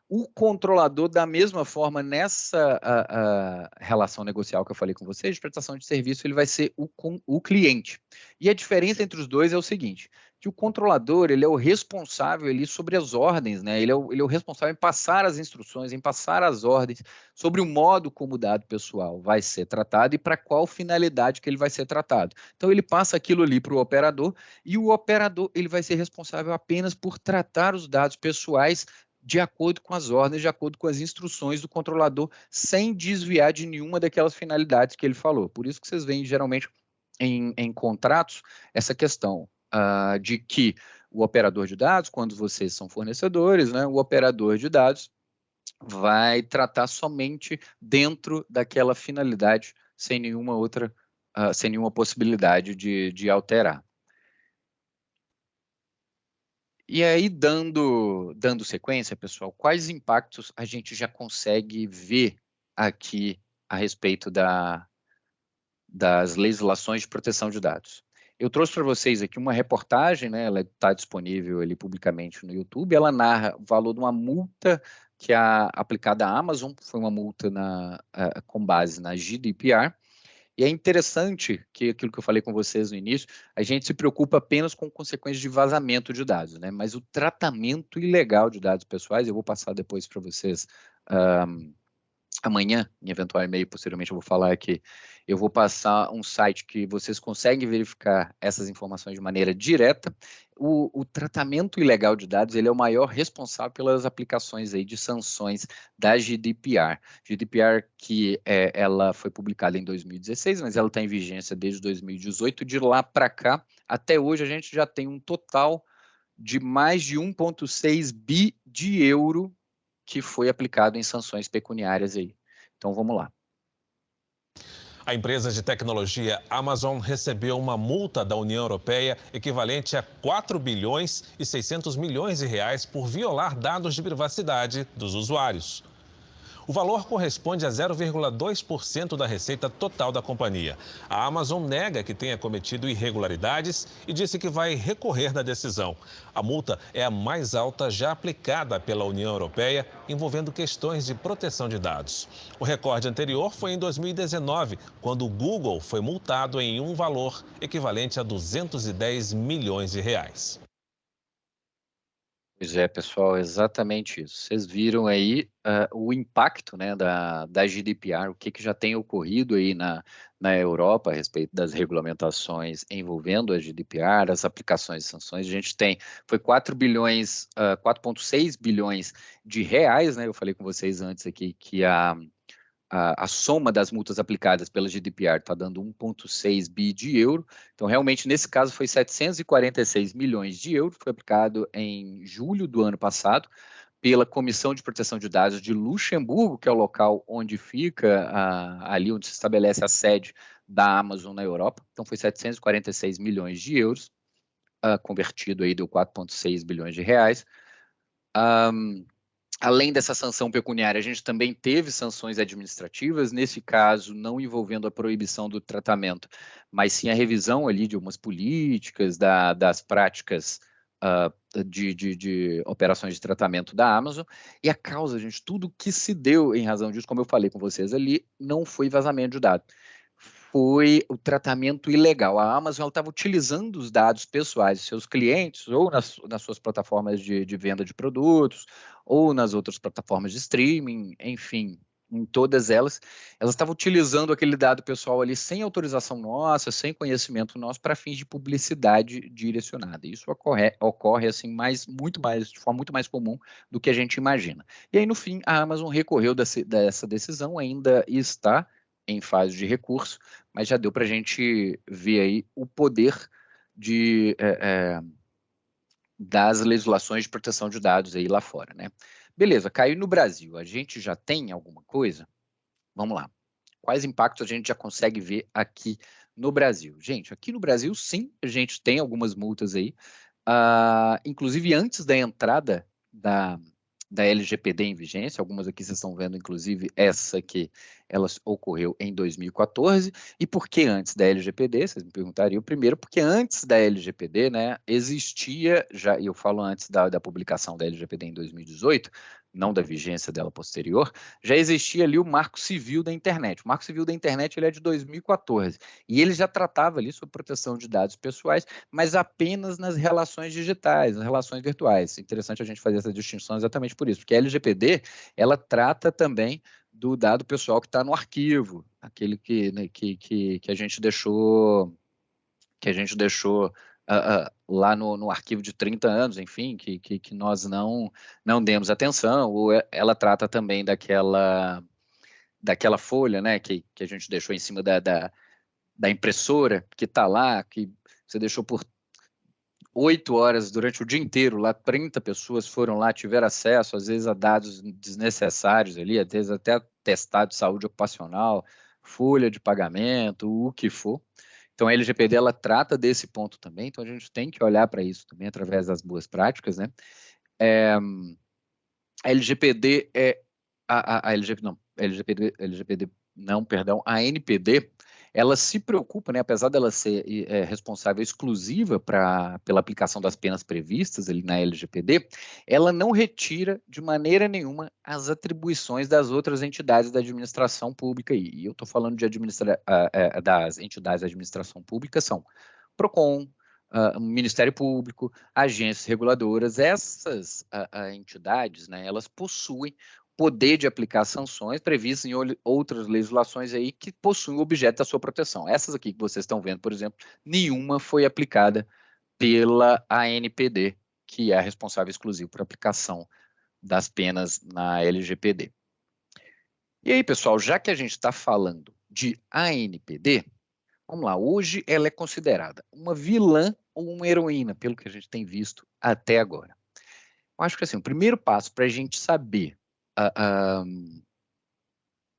O controlador, da mesma forma, nessa relação negocial que eu falei com vocês, de prestação de serviço, ele vai ser o cliente. E a diferença entre os dois é o seguinte, que o controlador, ele é o responsável ali sobre as ordens, né? Ele é o responsável em passar as instruções, em passar as ordens sobre o modo como o dado pessoal vai ser tratado e para qual finalidade que ele vai ser tratado. Então, ele passa aquilo ali para o operador e o operador, ele vai ser responsável apenas por tratar os dados pessoais de acordo com as ordens, de acordo com as instruções do controlador, sem desviar de nenhuma daquelas finalidades que ele falou. Por isso que vocês veem, geralmente, em contratos, essa questão de que o operador de dados, quando vocês são fornecedores, né, o operador de dados vai tratar somente dentro daquela finalidade, sem nenhuma outra, sem nenhuma possibilidade de alterar. E aí, dando sequência, pessoal, quais impactos a gente já consegue ver aqui a respeito das legislações de proteção de dados? Eu trouxe para vocês aqui uma reportagem, né, ela está disponível ali publicamente no YouTube, ela narra o valor de uma multa que é aplicada à Amazon, foi uma multa com base na GDPR, e é interessante que aquilo que eu falei com vocês no início, a gente se preocupa apenas com consequências de vazamento de dados, né? Mas o tratamento ilegal de dados pessoais, eu vou passar depois para vocês amanhã, em eventual e-mail, posteriormente eu vou falar aqui, eu vou passar um site que vocês conseguem verificar essas informações de maneira direta. O tratamento ilegal de dados, ele é o maior responsável pelas aplicações aí de sanções da GDPR. GDPR que ela foi publicada em 2016, mas ela está em vigência desde 2018. De lá para cá, até hoje, a gente já tem um total de mais de 1,6 bi de euro que foi aplicado em sanções pecuniárias aí. Então, vamos lá. A empresa de tecnologia Amazon recebeu uma multa da União Europeia equivalente a 4 bilhões e 600 milhões de reais por violar dados de privacidade dos usuários. O valor corresponde a 0,2% da receita total da companhia. A Amazon nega que tenha cometido irregularidades e disse que vai recorrer da decisão. A multa é a mais alta já aplicada pela União Europeia, envolvendo questões de proteção de dados. O recorde anterior foi em 2019, quando o Google foi multado em um valor equivalente a 210 milhões de reais. Pois é, pessoal, exatamente isso. Vocês viram aí o impacto, né, da GDPR, o que já tem ocorrido aí na Europa a respeito das regulamentações envolvendo a GDPR, as aplicações e sanções. A gente foi 4,6 bilhões de reais, né? Eu falei com vocês antes aqui que a soma das multas aplicadas pela GDPR está dando 1,6 bi de euro. Então, realmente, nesse caso, foi 746 milhões de euros, foi aplicado em julho do ano passado pela Comissão de Proteção de Dados de Luxemburgo, que é o local onde fica, ali onde se estabelece a sede da Amazon na Europa. Então, foi 746 milhões de euros, convertido aí deu 4,6 bilhões de reais. Além dessa sanção pecuniária, a gente também teve sanções administrativas, nesse caso não envolvendo a proibição do tratamento, mas sim a revisão ali de umas políticas, das práticas de operações de tratamento da Amazon. E a causa, gente, tudo que se deu em razão disso, como eu falei com vocês ali, não foi vazamento de dados. Foi o tratamento ilegal. A Amazon estava utilizando os dados pessoais de seus clientes ou nas suas plataformas de venda de produtos, ou nas outras plataformas de streaming, enfim, em todas elas estavam utilizando aquele dado pessoal ali sem autorização nossa, sem conhecimento nosso, para fins de publicidade direcionada. Isso ocorre assim, de forma muito mais comum do que a gente imagina. E aí, no fim, a Amazon recorreu dessa decisão, ainda está em fase de recurso, mas já deu para a gente ver aí o poder das legislações de proteção de dados aí lá fora, né? Beleza, caiu no Brasil. A gente já tem alguma coisa? Vamos lá. Quais impactos a gente já consegue ver aqui no Brasil? Gente, aqui no Brasil, sim, a gente tem algumas multas aí. Inclusive, antes da entrada da LGPD em vigência, algumas aqui vocês estão vendo, inclusive essa aqui, ela ocorreu em 2014. E por que antes da LGPD? Vocês me perguntariam. Primeiro, porque antes da LGPD, né, existia, já, e eu falo antes da publicação da LGPD em 2018, não da vigência dela posterior, já existia ali o Marco Civil da Internet. O Marco Civil da Internet ele é de 2014, e ele já tratava ali sobre proteção de dados pessoais, mas apenas nas relações digitais, nas relações virtuais. É interessante a gente fazer essa distinção exatamente por isso, porque a LGPD, ela trata também do dado pessoal que está no arquivo, aquele né, que a gente deixou lá no arquivo de 30 anos, enfim, que nós não demos atenção, ou ela trata também daquela folha, né, que a gente deixou em cima da impressora, que está lá, que você deixou por 8 horas durante o dia inteiro, lá 30 pessoas foram lá, tiveram acesso, às vezes, a dados desnecessários ali, às vezes até atestado de saúde ocupacional, folha de pagamento, o que for. Então, a LGPD, ela trata desse ponto também, então a gente tem que olhar para isso também através das boas práticas, né? A LGPD a LGPD não, perdão, a NPD, ela se preocupa, né, apesar dela ser responsável exclusiva pela aplicação das penas previstas ali na LGPD, ela não retira de maneira nenhuma as atribuições das outras entidades da administração pública. E eu estou falando das entidades da administração pública, são PROCON, Ministério Público, agências reguladoras. Essas entidades, né, elas possuem poder de aplicar sanções previstas em outras legislações aí que possuem o objeto da sua proteção. Essas aqui que vocês estão vendo, por exemplo, nenhuma foi aplicada pela ANPD, que é a responsável exclusiva por aplicação das penas na LGPD. E aí, pessoal, já que a gente está falando de ANPD, vamos lá, hoje ela é considerada uma vilã ou uma heroína, pelo que a gente tem visto até agora. Eu acho que assim, o primeiro passo para a gente saber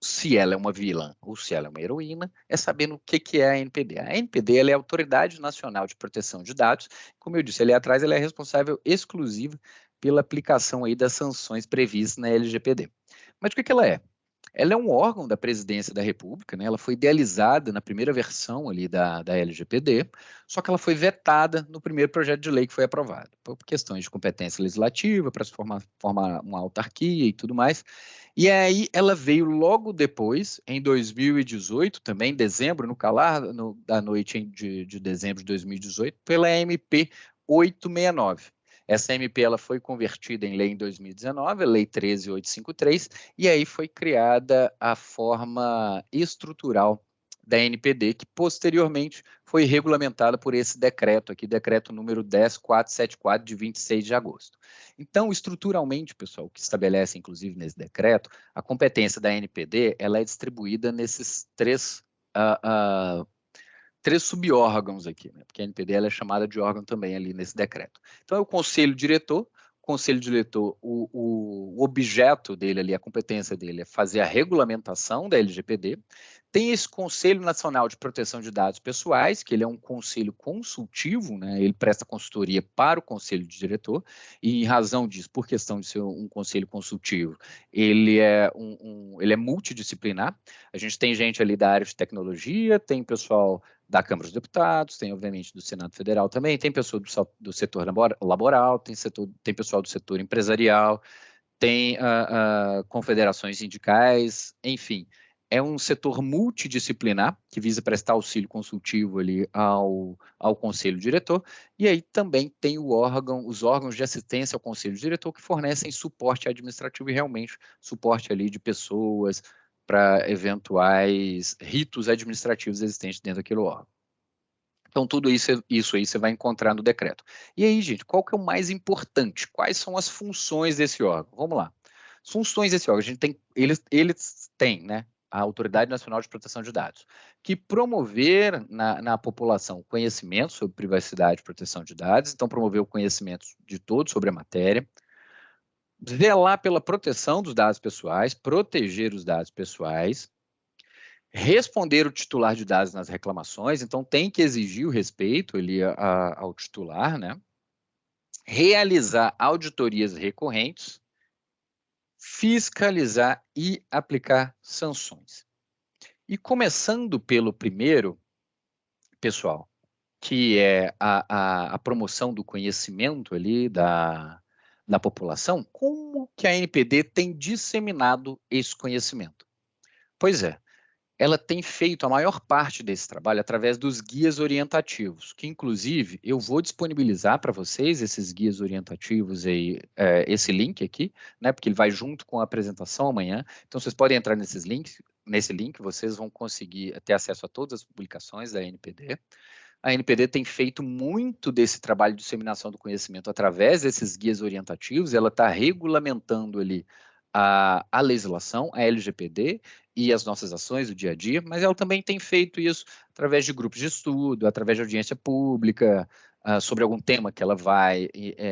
se ela é uma vilã ou se ela é uma heroína é saber o que é a ANPD. A ANPD ela é a Autoridade Nacional de Proteção de Dados. Como eu disse ali atrás, ela é responsável exclusiva pela aplicação aí das sanções previstas na LGPD. Mas o que ela é? Ela é um órgão da Presidência da República, né? Ela foi idealizada na primeira versão ali da LGPD, só que ela foi vetada no primeiro projeto de lei que foi aprovado, por questões de competência legislativa, para se formar uma autarquia e tudo mais. E aí ela veio logo depois, em 2018, também em dezembro, no calar da noite de dezembro de 2018, pela MP 869. Essa MP ela foi convertida em lei em 2019, a Lei 13.853, e aí foi criada a forma estrutural da NPD, que posteriormente foi regulamentada por esse decreto aqui, decreto número 10.474, de 26 de agosto. Então, estruturalmente, pessoal, o que estabelece, inclusive, nesse decreto, a competência da NPD, ela é distribuída nesses três sub-órgãos aqui, né? Porque a NPD ela é chamada de órgão também ali nesse decreto. Então, é o Conselho Diretor. O Conselho Diretor, o objeto dele ali, a competência dele é fazer a regulamentação da LGPD. Tem esse Conselho Nacional de Proteção de Dados Pessoais, que ele é um conselho consultivo, né? Ele presta consultoria para o Conselho de Diretor, e em razão disso, por questão de ser um conselho consultivo, ele é multidisciplinar. A gente tem gente ali da área de tecnologia, tem pessoal da Câmara dos Deputados, tem, obviamente, do Senado Federal também, tem pessoa do setor laboral, tem pessoal do setor empresarial, tem confederações sindicais, enfim. É um setor multidisciplinar que visa prestar auxílio consultivo ali ao Conselho Diretor, e aí também tem os órgãos de assistência ao Conselho Diretor que fornecem suporte administrativo e realmente suporte ali de pessoas, para eventuais ritos administrativos existentes dentro daquele órgão. Então, tudo isso aí você vai encontrar no decreto. E aí, gente, qual que é o mais importante? Quais são as funções desse órgão? Vamos lá. As funções desse órgão, eles têm, né, a Autoridade Nacional de Proteção de Dados, que promover na população conhecimento sobre privacidade e proteção de dados, então promover o conhecimento de todos sobre a matéria, zelar pela proteção dos dados pessoais, proteger os dados pessoais, responder o titular de dados nas reclamações, então tem que exigir o respeito ali ao titular, né? Realizar auditorias recorrentes, fiscalizar e aplicar sanções. E começando pelo primeiro, pessoal, que é a promoção do conhecimento ali da população, como que a NPD tem disseminado esse conhecimento? Pois é, ela tem feito a maior parte desse trabalho através dos guias orientativos, que inclusive eu vou disponibilizar para vocês esses guias orientativos aí, esse link aqui, né, porque ele vai junto com a apresentação amanhã. Então vocês podem entrar nesse link, vocês vão conseguir ter acesso a todas as publicações da NPD. A NPD tem feito muito desse trabalho de disseminação do conhecimento através desses guias orientativos, ela está regulamentando ali a legislação, a LGPD e as nossas ações do dia a dia, mas ela também tem feito isso através de grupos de estudo, através de audiência pública, sobre algum tema que ela vai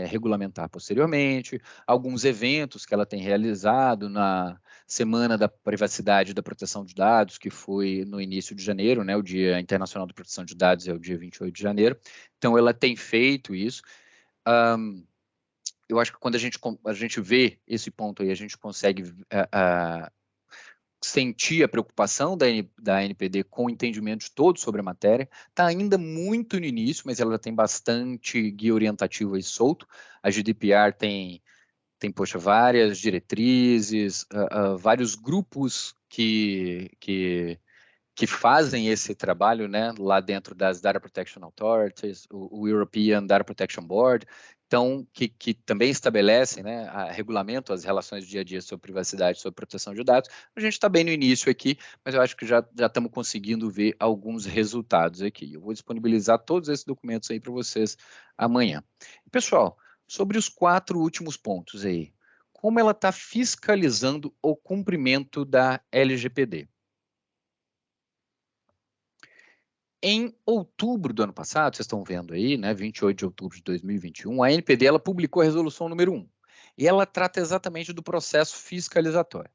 regulamentar posteriormente, alguns eventos que ela tem realizado na Semana da Privacidade e da Proteção de Dados, que foi no início de janeiro, né, o Dia Internacional de Proteção de Dados é o dia 28 de janeiro, então ela tem feito isso. Eu acho que quando a gente vê esse ponto aí, a gente consegue sentir a preocupação da NPD com o entendimento de todos sobre a matéria. Está ainda muito no início, mas ela tem bastante guia orientativo aí solto. A GDPR tem poxa, várias diretrizes, vários grupos que fazem esse trabalho, né, lá dentro das Data Protection Authorities, o European Data Protection Board, então, que também estabelecem, né, regulamento as relações do dia a dia sobre privacidade, sobre proteção de dados. A gente está bem no início aqui, mas eu acho que já estamos conseguindo ver alguns resultados aqui. Eu vou disponibilizar todos esses documentos aí para vocês amanhã. Pessoal, sobre os 4 últimos pontos aí, como ela está fiscalizando o cumprimento da LGPD? Em outubro do ano passado, vocês estão vendo aí, né, 28 de outubro de 2021, a NPD ela publicou a resolução número 1, e ela trata exatamente do processo fiscalizatório.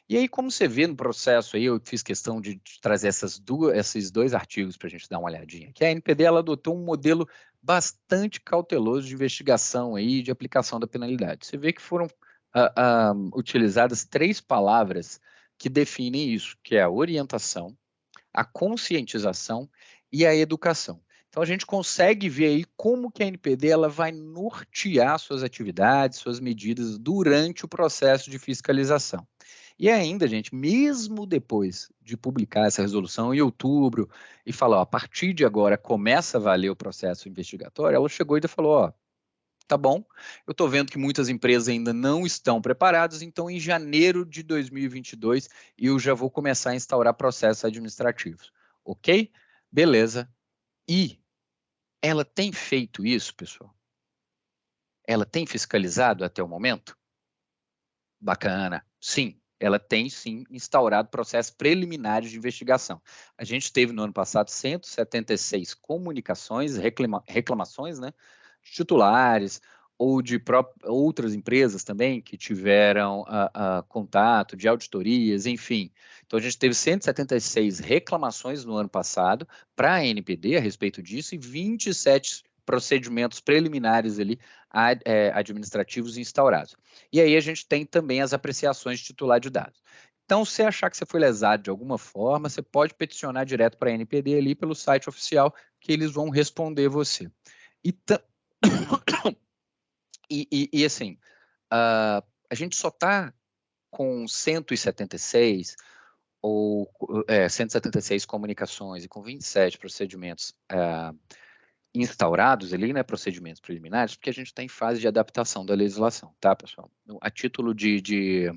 E aí, como você vê no processo aí, eu fiz questão de trazer esses 2 artigos para a gente dar uma olhadinha, que a NPD ela adotou um modelo bastante cauteloso de investigação aí, de aplicação da penalidade. Você vê que foram utilizadas 3 palavras que definem isso, que é a orientação, a conscientização e a educação. Então, a gente consegue ver aí como que a NPD ela vai nortear suas atividades, suas medidas durante o processo de fiscalização. E ainda, gente, mesmo depois de publicar essa resolução em outubro e falar, ó, a partir de agora começa a valer o processo investigatório, ela chegou e falou, ó, tá bom? Eu estou vendo que muitas empresas ainda não estão preparadas, então em janeiro de 2022 eu já vou começar a instaurar processos administrativos, ok? Beleza. E ela tem feito isso, pessoal? Ela tem fiscalizado até o momento? Bacana. Sim, ela tem sim instaurado processos preliminares de investigação. A gente teve no ano passado 176 comunicações, reclamações, né, de titulares ou de outras empresas também que tiveram contato, de auditorias, enfim. Então a gente teve 176 reclamações no ano passado para a ANPD a respeito disso e 27 procedimentos preliminares ali administrativos instaurados. E aí a gente tem também as apreciações de titular de dados. Então, se achar que você foi lesado de alguma forma, você pode peticionar direto para a NPD ali pelo site oficial, que eles vão responder você. E assim, a gente só está com 176 ou 176 comunicações e com 27 procedimentos instaurados ali, né, procedimentos preliminares, porque a gente está em fase de adaptação da legislação, tá, pessoal? A título de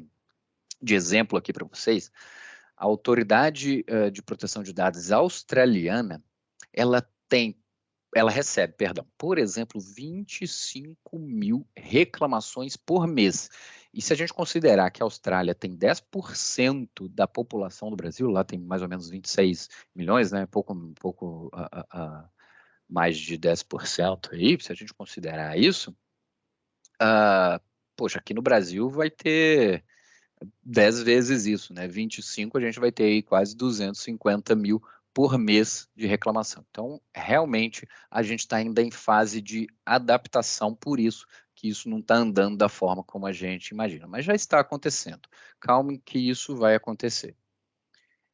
exemplo aqui para vocês, a Autoridade de Proteção de Dados australiana, ela recebe, por exemplo, 25 mil reclamações por mês. E se a gente considerar que a Austrália tem 10% da população do Brasil, lá tem mais ou menos 26 milhões, né, pouco mais de 10% aí, se a gente considerar isso, poxa, aqui no Brasil vai ter 10 vezes isso, né? 25 a gente vai ter aí quase 250 mil por mês de reclamação. Então, realmente, a gente está ainda em fase de adaptação, por isso que isso não está andando da forma como a gente imagina, mas já está acontecendo. Calme que isso vai acontecer.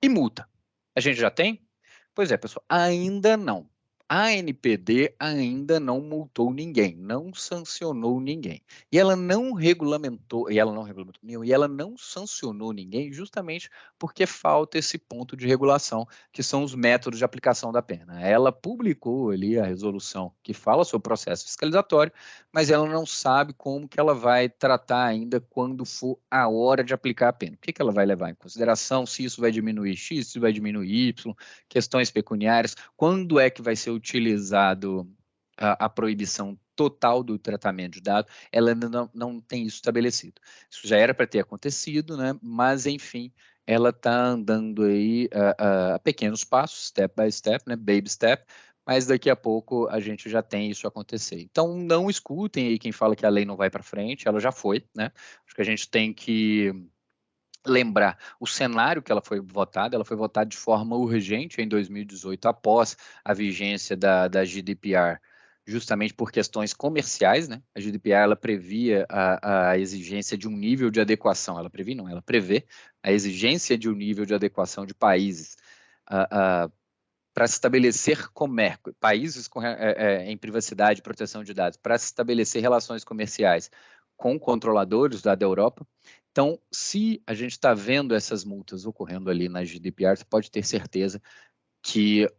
E multa? A gente já tem? Pois é, pessoal, ainda não. A ANPD ainda não multou ninguém, não sancionou ninguém. E ela não regulamentou, e ela não sancionou ninguém justamente porque falta esse ponto de regulação, que são os métodos de aplicação da pena. Ela publicou ali a resolução que fala sobre o processo fiscalizatório, mas ela não sabe como que ela vai tratar ainda quando for a hora de aplicar a pena. O que ela vai levar em consideração, se isso vai diminuir X, se vai diminuir Y, questões pecuniárias, quando é que vai ser utilizado a proibição total do tratamento de dados, ela ainda não tem isso estabelecido. Isso já era para ter acontecido, né? Mas, enfim, ela está andando aí a pequenos passos, step by step, né? Baby step, mas daqui a pouco a gente já tem isso acontecer. Então, não escutem aí quem fala que a lei não vai para frente, ela já foi, né? Acho que a gente tem que lembrar o cenário que ela foi votada de forma urgente em 2018, após a vigência da GDPR, justamente por questões comerciais, né? A GDPR, ela previa a exigência de um nível de adequação, ela prevê a exigência de um nível de adequação de países para estabelecer países em privacidade e proteção de dados, para estabelecer relações comerciais com controladores da Europa. Então, se a gente está vendo essas multas ocorrendo ali na GDPR, você pode ter certeza que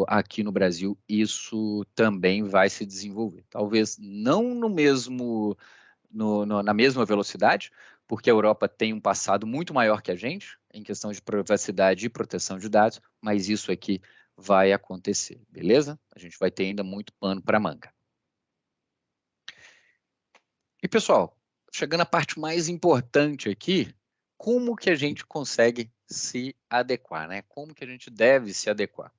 aqui no Brasil isso também vai se desenvolver. Talvez não na mesma velocidade, porque a Europa tem um passado muito maior que a gente em questão de privacidade e proteção de dados, mas isso aqui vai acontecer, beleza? A gente vai ter ainda muito pano para manga. E, pessoal, chegando à parte mais importante aqui, como que a gente consegue se adequar, né? Como que a gente deve se adequar?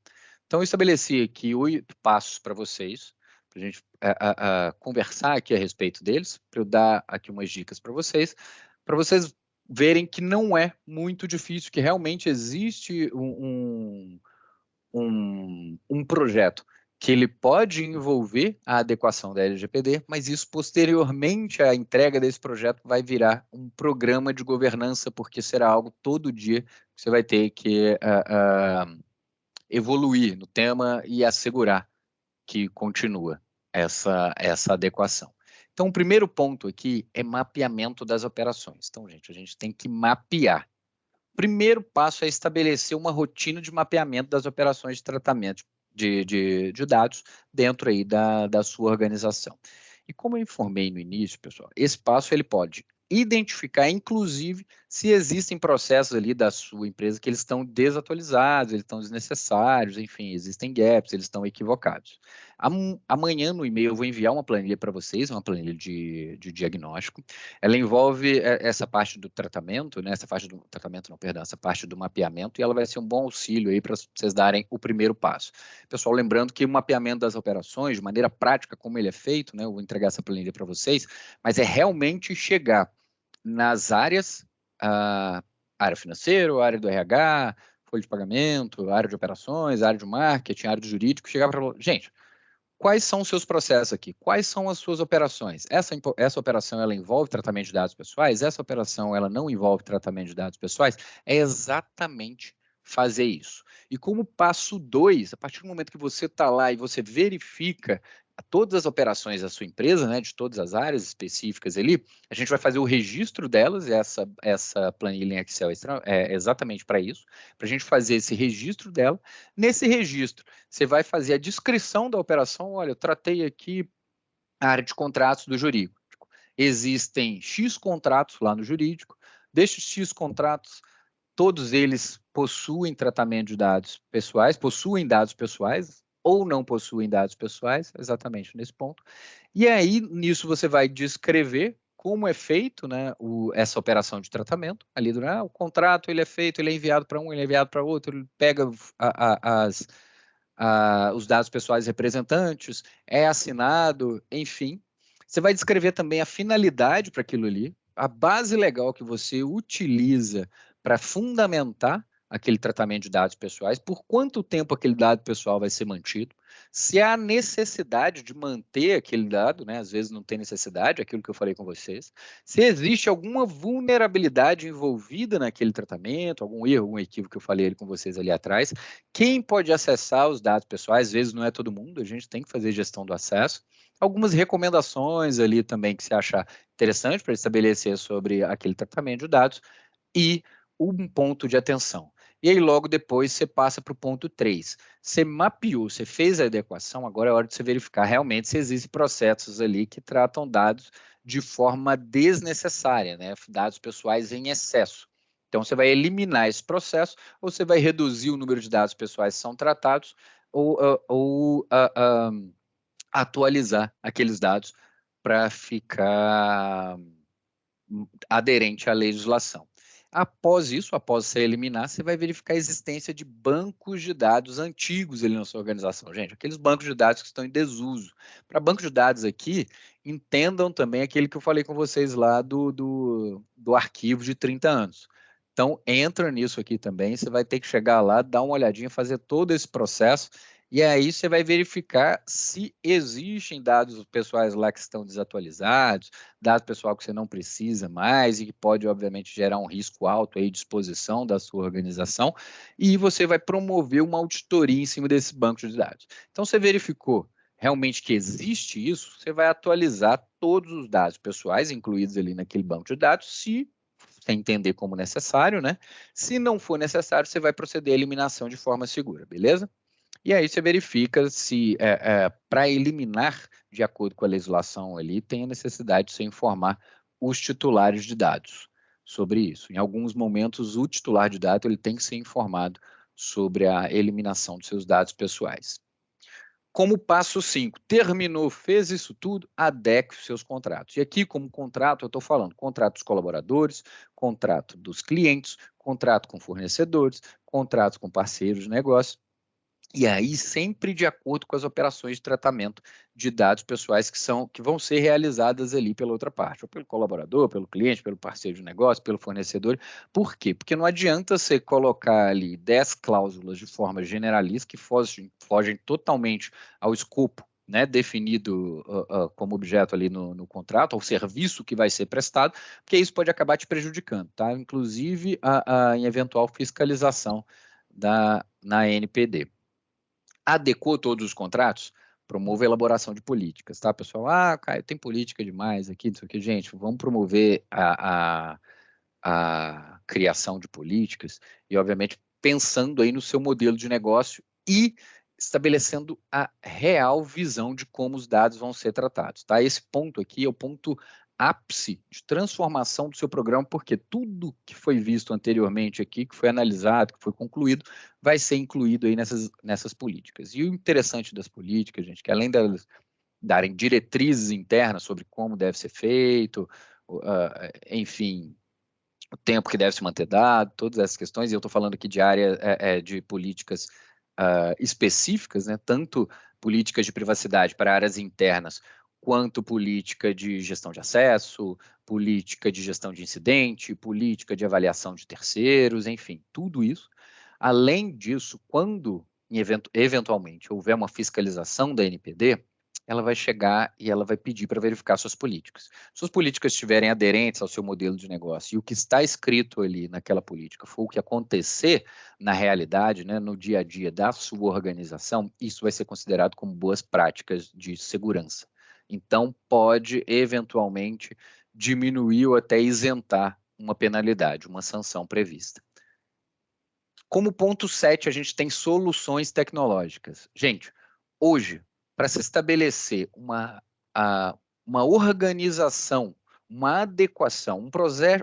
Então, eu estabeleci aqui 8 passos para vocês, para a gente conversar aqui a respeito deles, para eu dar aqui umas dicas para vocês verem que não é muito difícil, que realmente existe um projeto que ele pode envolver a adequação da LGPD, mas isso posteriormente à entrega desse projeto vai virar um programa de governança, porque será algo todo dia que você vai ter que evoluir no tema e assegurar que continua essa adequação. Então, o primeiro ponto aqui é mapeamento das operações. Então, gente, a gente tem que mapear. O primeiro passo é estabelecer uma rotina de mapeamento das operações de tratamento de dados dentro aí da sua organização. E como eu informei no início, pessoal, esse passo ele pode identificar, inclusive, se existem processos ali da sua empresa que eles estão desatualizados, eles estão desnecessários, enfim, existem gaps, eles estão equivocados. Amanhã no e-mail eu vou enviar uma planilha para vocês, uma planilha de diagnóstico. Ela envolve essa parte do tratamento, né? Essa parte do tratamento, não, perdão, essa parte do mapeamento, e ela vai ser um bom auxílio aí para vocês darem o primeiro passo. Pessoal, lembrando que o mapeamento das operações, de maneira prática, como ele é feito, né? Eu vou entregar essa planilha para vocês, mas é realmente chegar nas áreas, área financeira, área do RH, folha de pagamento, área de operações, área de marketing, área de jurídico, chegar para... Gente, quais são os seus processos aqui? Quais são as suas operações? Essa operação, ela envolve tratamento de dados pessoais? Essa operação, ela não envolve tratamento de dados pessoais? É exatamente fazer isso. E como passo 2, a partir do momento que você está lá e você verifica todas as operações da sua empresa, né, de todas as áreas específicas ali, a gente vai fazer o registro delas, e essa planilha em Excel é exatamente para isso, para a gente fazer esse registro dela. Nesse registro, você vai fazer a descrição da operação. Olha, eu tratei aqui a área de contratos do jurídico. Existem X contratos lá no jurídico, desses X contratos, todos eles possuem tratamento de dados pessoais, possuem dados pessoais ou não possuem dados pessoais, exatamente nesse ponto. E aí, nisso, você vai descrever como é feito, né, essa operação de tratamento, ali o contrato, ele é feito, ele é enviado para um, ele é enviado para outro, ele pega os dados pessoais representantes, é assinado, enfim. Você vai descrever também a finalidade para aquilo ali, a base legal que você utiliza para fundamentar aquele tratamento de dados pessoais, por quanto tempo aquele dado pessoal vai ser mantido, se há necessidade de manter aquele dado, né? Às vezes não tem necessidade, aquilo que eu falei com vocês, se existe alguma vulnerabilidade envolvida naquele tratamento, algum erro, algum equívoco que eu falei com vocês ali atrás, quem pode acessar os dados pessoais, às vezes não é todo mundo, a gente tem que fazer gestão do acesso, algumas recomendações ali também que você achar interessante para estabelecer sobre aquele tratamento de dados e um ponto de atenção. E aí logo depois você passa para o ponto 3. Você mapeou, você fez a adequação, agora é hora de você verificar realmente se existem processos ali que tratam dados de forma desnecessária, né? Dados pessoais em excesso. Então você vai eliminar esse processo ou você vai reduzir o número de dados pessoais que são tratados ou atualizar aqueles dados para ficar aderente à legislação. Após isso, após você eliminar, você vai verificar a existência de bancos de dados antigos ali na sua organização. Gente, aqueles bancos de dados que estão em desuso. Para banco de dados aqui, entendam também aquele que eu falei com vocês lá do arquivo de 30 anos. Então, entra nisso aqui também, você vai ter que chegar lá, dar uma olhadinha, fazer todo esse processo, e aí você vai verificar se existem dados pessoais lá que estão desatualizados, dado pessoal que você não precisa mais e que pode, obviamente, gerar um risco alto aí de exposição da sua organização, e você vai promover uma auditoria em cima desse banco de dados. Então, você verificou realmente que existe isso, você vai atualizar todos os dados pessoais incluídos ali naquele banco de dados, se você entender como necessário, né? Se não for necessário, você vai proceder à eliminação de forma segura, beleza? E aí você verifica se, para eliminar, de acordo com a legislação ali, tem a necessidade de você informar os titulares de dados sobre isso. Em alguns momentos, o titular de dados ele tem que ser informado sobre a eliminação dos seus dados pessoais. Como passo 5, terminou, fez isso tudo, adeque os seus contratos. E aqui, como contrato, eu estou falando contrato dos colaboradores, contrato dos clientes, contrato com fornecedores, contrato com parceiros de negócio. E aí, sempre de acordo com as operações de tratamento de dados pessoais que vão ser realizadas ali pela outra parte, ou pelo colaborador, pelo cliente, pelo parceiro de negócio, pelo fornecedor. Por quê? Porque não adianta você colocar ali 10 cláusulas de forma generalista que fogem totalmente ao escopo, né, definido como objeto ali no contrato, ao serviço que vai ser prestado, porque isso pode acabar te prejudicando, tá? Inclusive em eventual fiscalização na NPD. Adequou todos os contratos, promove a elaboração de políticas, tá, pessoal? Ah, Caio, tem política demais aqui, não sei o que, gente, vamos promover a criação de políticas e, obviamente, pensando aí no seu modelo de negócio e estabelecendo a real visão de como os dados vão ser tratados, tá? Esse ponto aqui é o ponto ápice de transformação do seu programa, porque tudo que foi visto anteriormente aqui, que foi analisado, que foi concluído, vai ser incluído aí nessas políticas. E o interessante das políticas, gente, que além delas darem diretrizes internas sobre como deve ser feito, enfim, o tempo que deve se manter dado, todas essas questões, e eu estou falando aqui de área de políticas específicas, né, tanto políticas de privacidade para áreas internas, quanto política de gestão de acesso, política de gestão de incidente, política de avaliação de terceiros, enfim, tudo isso. Além disso, quando eventualmente houver uma fiscalização da NPD, ela vai chegar e ela vai pedir para verificar suas políticas. Se as políticas estiverem aderentes ao seu modelo de negócio e o que está escrito ali naquela política for o que acontecer na realidade, né, no dia a dia da sua organização, isso vai ser considerado como boas práticas de segurança. Então, pode, eventualmente, diminuir ou até isentar uma penalidade, uma sanção prevista. Como ponto 7, a gente tem soluções tecnológicas. Gente, hoje, para se estabelecer uma organização, uma adequação,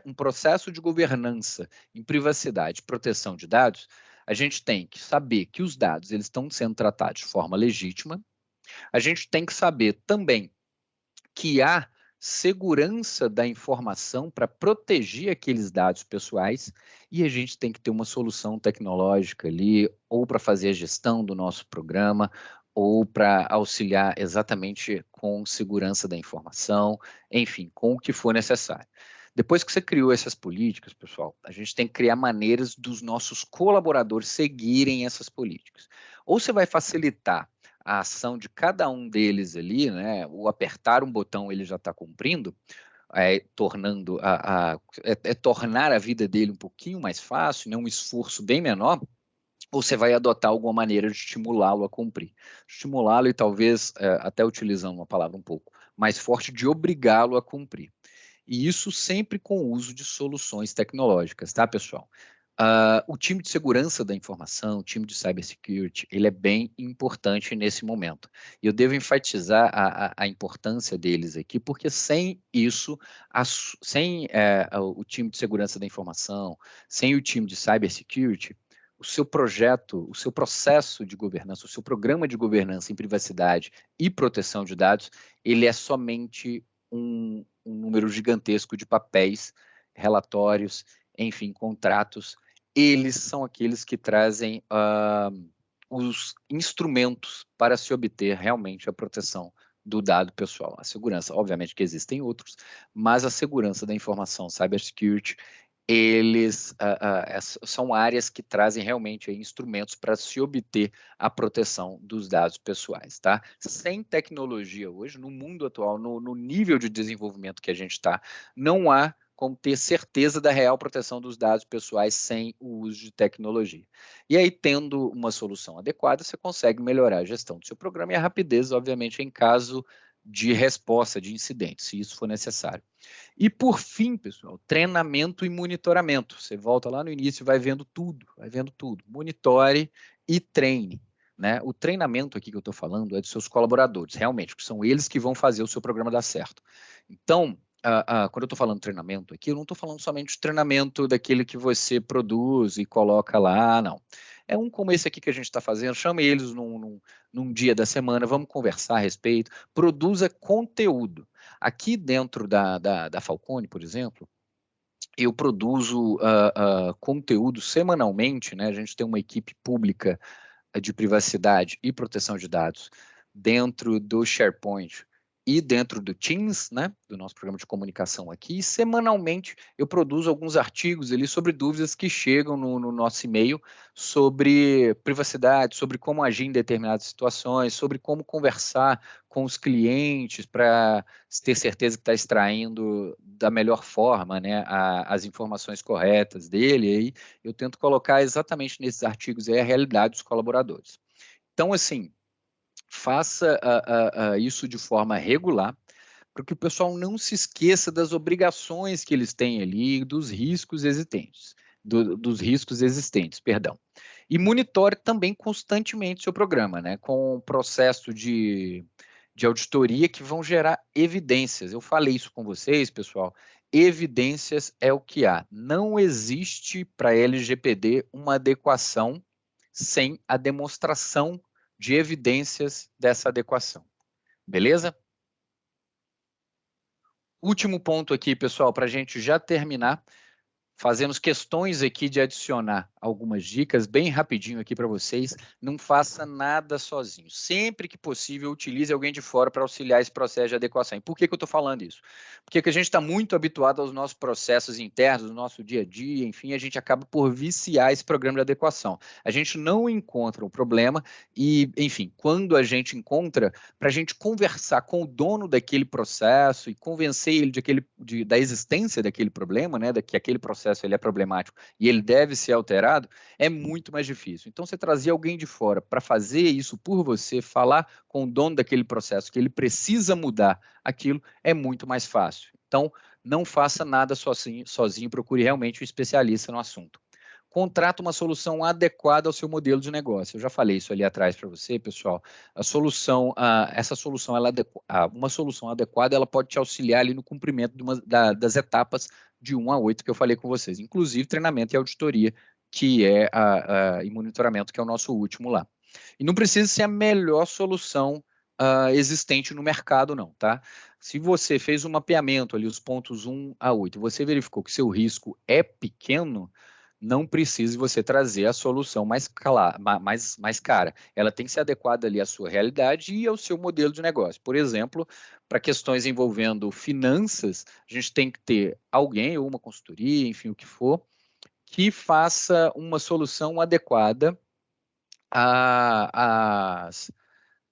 um processo de governança em privacidade e proteção de dados, a gente tem que saber que os dados eles estão sendo tratados de forma legítima, a gente tem que saber também que há segurança da informação para proteger aqueles dados pessoais e a gente tem que ter uma solução tecnológica ali, ou para fazer a gestão do nosso programa, ou para auxiliar exatamente com segurança da informação, enfim, com o que for necessário. Depois que você criou essas políticas, pessoal, a gente tem que criar maneiras dos nossos colaboradores seguirem essas políticas. Ou você vai facilitar a ação de cada um deles ali, né? O apertar um botão ele já está cumprindo, tornando tornar a vida dele um pouquinho mais fácil, né? Um esforço bem menor. Ou você vai adotar alguma maneira de estimulá-lo a cumprir. Estimulá-lo e talvez, até utilizando uma palavra um pouco mais forte, de obrigá-lo a cumprir. E isso sempre com o uso de soluções tecnológicas, tá, pessoal? O time de segurança da informação, o time de cybersecurity, ele é bem importante nesse momento. E eu devo enfatizar a importância deles aqui, porque sem isso, sem o time de segurança da informação, sem o time de cybersecurity, o seu projeto, o seu processo de governança, o seu programa de governança em privacidade e proteção de dados, ele é somente um número gigantesco de papéis, relatórios, enfim, contratos. Eles são aqueles que trazem os instrumentos para se obter realmente a proteção do dado pessoal. A segurança, obviamente que existem outros, mas a segurança da informação, cybersecurity, eles são áreas que trazem realmente instrumentos para se obter a proteção dos dados pessoais, tá? Sem tecnologia hoje, no mundo atual, no nível de desenvolvimento que a gente está, não há como ter certeza da real proteção dos dados pessoais sem o uso de tecnologia. E aí, tendo uma solução adequada, você consegue melhorar a gestão do seu programa e a rapidez, obviamente, em caso de resposta de incidentes, se isso for necessário. E, por fim, pessoal, treinamento e monitoramento. Você volta lá no início e vai vendo tudo, Monitore e treine. Né? O treinamento aqui que eu estou falando é dos seus colaboradores, realmente, que são eles que vão fazer o seu programa dar certo. Então, quando eu estou falando treinamento aqui, eu não estou falando somente de treinamento daquele que você produz e coloca lá, não. É um como esse aqui que a gente está fazendo, chame eles num dia da semana, vamos conversar a respeito, produza conteúdo. Aqui dentro da Falcone, por exemplo, eu produzo conteúdo semanalmente, né? A gente tem uma equipe pública de privacidade e proteção de dados dentro do SharePoint e dentro do Teams, né, do nosso programa de comunicação aqui, e semanalmente eu produzo alguns artigos ali sobre dúvidas que chegam no nosso e-mail sobre privacidade, sobre como agir em determinadas situações, sobre como conversar com os clientes para ter certeza que está extraindo da melhor forma, né, as informações corretas dele, e aí eu tento colocar exatamente nesses artigos aí a realidade dos colaboradores. Então, assim, faça isso de forma regular, para que o pessoal não se esqueça das obrigações que eles têm ali, dos riscos existentes, perdão. E monitore também constantemente seu programa, né, com o processo de auditoria que vão gerar evidências. Eu falei isso com vocês, pessoal. Evidências é o que há. Não existe para LGPD uma adequação sem a demonstração de evidências dessa adequação. Beleza? Último ponto aqui, pessoal, para a gente já terminar. Fazemos questões aqui de adicionar algumas dicas bem rapidinho aqui para vocês. Não faça nada sozinho. Sempre que possível, utilize alguém de fora para auxiliar esse processo de adequação. E por que eu estou falando isso? Porque a gente está muito habituado aos nossos processos internos, do nosso dia a dia, enfim, a gente acaba por viciar esse programa de adequação. A gente não encontra o problema e, enfim, quando a gente encontra, para a gente conversar com o dono daquele processo e convencer ele da existência daquele problema, né, que aquele processo ele é problemático e ele deve ser alterado, é muito mais difícil. Então, você trazer alguém de fora para fazer isso por você, falar com o dono daquele processo que ele precisa mudar aquilo, é muito mais fácil. Então, não faça nada sozinho, procure realmente um especialista no assunto. Contrata uma solução adequada ao seu modelo de negócio. Eu já falei isso ali atrás para você, pessoal. Uma solução adequada, ela pode te auxiliar ali no cumprimento das etapas de 1 a 8 que eu falei com vocês, inclusive treinamento e auditoria, que é e monitoramento, que é o nosso último lá. E não precisa ser a melhor solução existente no mercado, não, tá? Se você fez um mapeamento ali, os pontos 1 a 8, você verificou que seu risco é pequeno, não precisa você trazer a solução mais cara. Ela tem que ser adequada ali à sua realidade e ao seu modelo de negócio. Por exemplo, para questões envolvendo finanças, a gente tem que ter alguém, ou uma consultoria, enfim, o que for, que faça uma solução adequada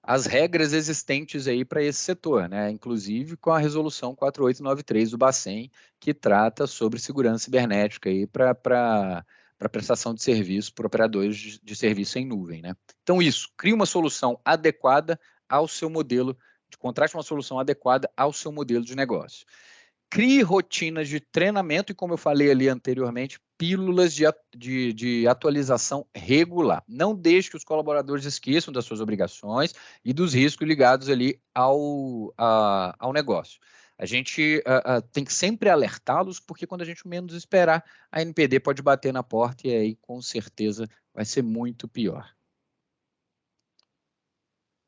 às regras existentes aí para esse setor, né? Inclusive com a resolução 4893 do Bacen, que trata sobre segurança cibernética aí para prestação de serviço por operadores de serviço em nuvem, né? Então crie uma solução adequada ao seu modelo, contrate uma solução adequada ao seu modelo de negócio. Crie rotinas de treinamento e, como eu falei ali anteriormente, pílulas de atualização regular. Não deixe que os colaboradores esqueçam das suas obrigações e dos riscos ligados ali ao negócio. A gente tem que sempre alertá-los, porque quando a gente menos esperar, a NPD pode bater na porta e aí, com certeza, vai ser muito pior.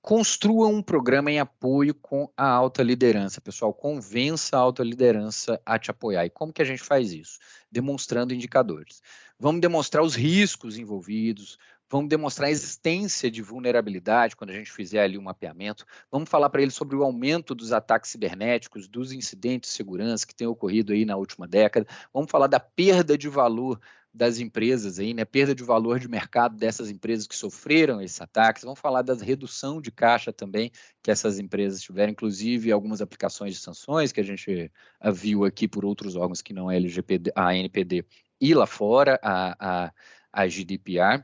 Construa um programa em apoio com a alta liderança, pessoal. Convença a alta liderança a te apoiar. E como que a gente faz isso? Demonstrando indicadores. Vamos demonstrar os riscos envolvidos, vamos demonstrar a existência de vulnerabilidade quando a gente fizer ali um mapeamento. Vamos falar para eles sobre o aumento dos ataques cibernéticos, dos incidentes de segurança que têm ocorrido aí na última década. Vamos falar da perda de valor das empresas aí, né? Perda de valor de mercado dessas empresas que sofreram esses ataques. Vamos falar da redução de caixa também que essas empresas tiveram, inclusive algumas aplicações de sanções que a gente viu aqui por outros órgãos que não é a NPD e lá fora a GDPR.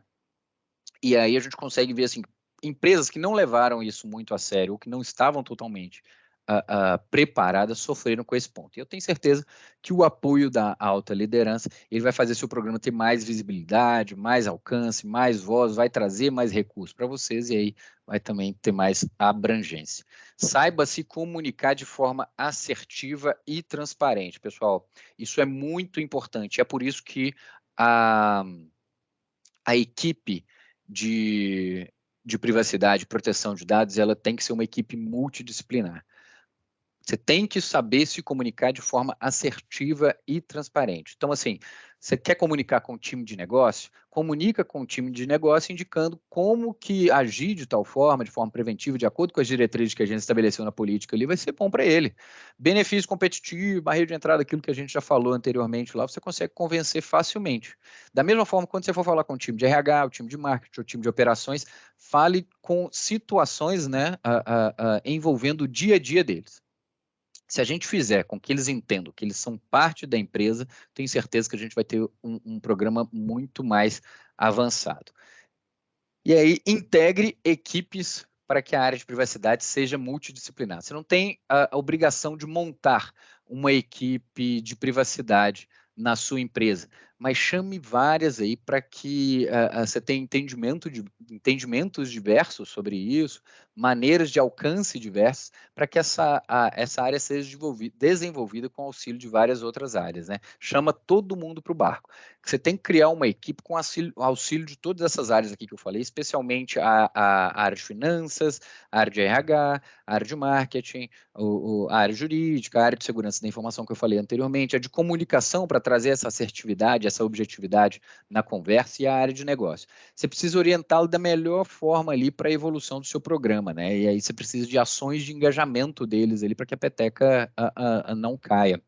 E aí a gente consegue ver assim, empresas que não levaram isso muito a sério ou que não estavam totalmente preparadas sofreram com esse ponto. E eu tenho certeza que o apoio da alta liderança ele vai fazer seu programa ter mais visibilidade, mais alcance, mais voz, vai trazer mais recursos para vocês e aí vai também ter mais abrangência. Saiba se comunicar de forma assertiva e transparente, pessoal. Isso é muito importante. É por isso que a equipe de privacidade e proteção de dados ela tem que ser uma equipe multidisciplinar. Você tem que saber se comunicar de forma assertiva e transparente. Então, assim, você quer comunicar com o time de negócio? Comunica com o time de negócio indicando como que agir de tal forma, de forma preventiva, de acordo com as diretrizes que a gente estabeleceu na política ali, vai ser bom para ele. Benefício competitivo, barreira de entrada, aquilo que a gente já falou anteriormente lá, você consegue convencer facilmente. Da mesma forma, quando você for falar com o time de RH, o time de marketing, o time de operações, fale com situações, né, envolvendo o dia a dia deles. Se a gente fizer com que eles entendam que eles são parte da empresa, tenho certeza que a gente vai ter um programa muito mais avançado. E aí, integre equipes para que a área de privacidade seja multidisciplinar. Você não tem a obrigação de montar uma equipe de privacidade na sua empresa, mas chame várias aí para que você tenha entendimentos diversos sobre isso, maneiras de alcance diversas, para que essa área seja desenvolvida com auxílio de várias outras áreas, né? Chama todo mundo para o barco. Você tem que criar uma equipe com auxílio de todas essas áreas aqui que eu falei, especialmente a área de finanças, a área de RH, a área de marketing, a área jurídica, a área de segurança da informação que eu falei anteriormente, a de comunicação para trazer essa assertividade, essa objetividade na conversa e a área de negócio. Você precisa orientá-lo da melhor forma ali para a evolução do seu programa, né? E aí você precisa de ações de engajamento deles ali para que a peteca não caia.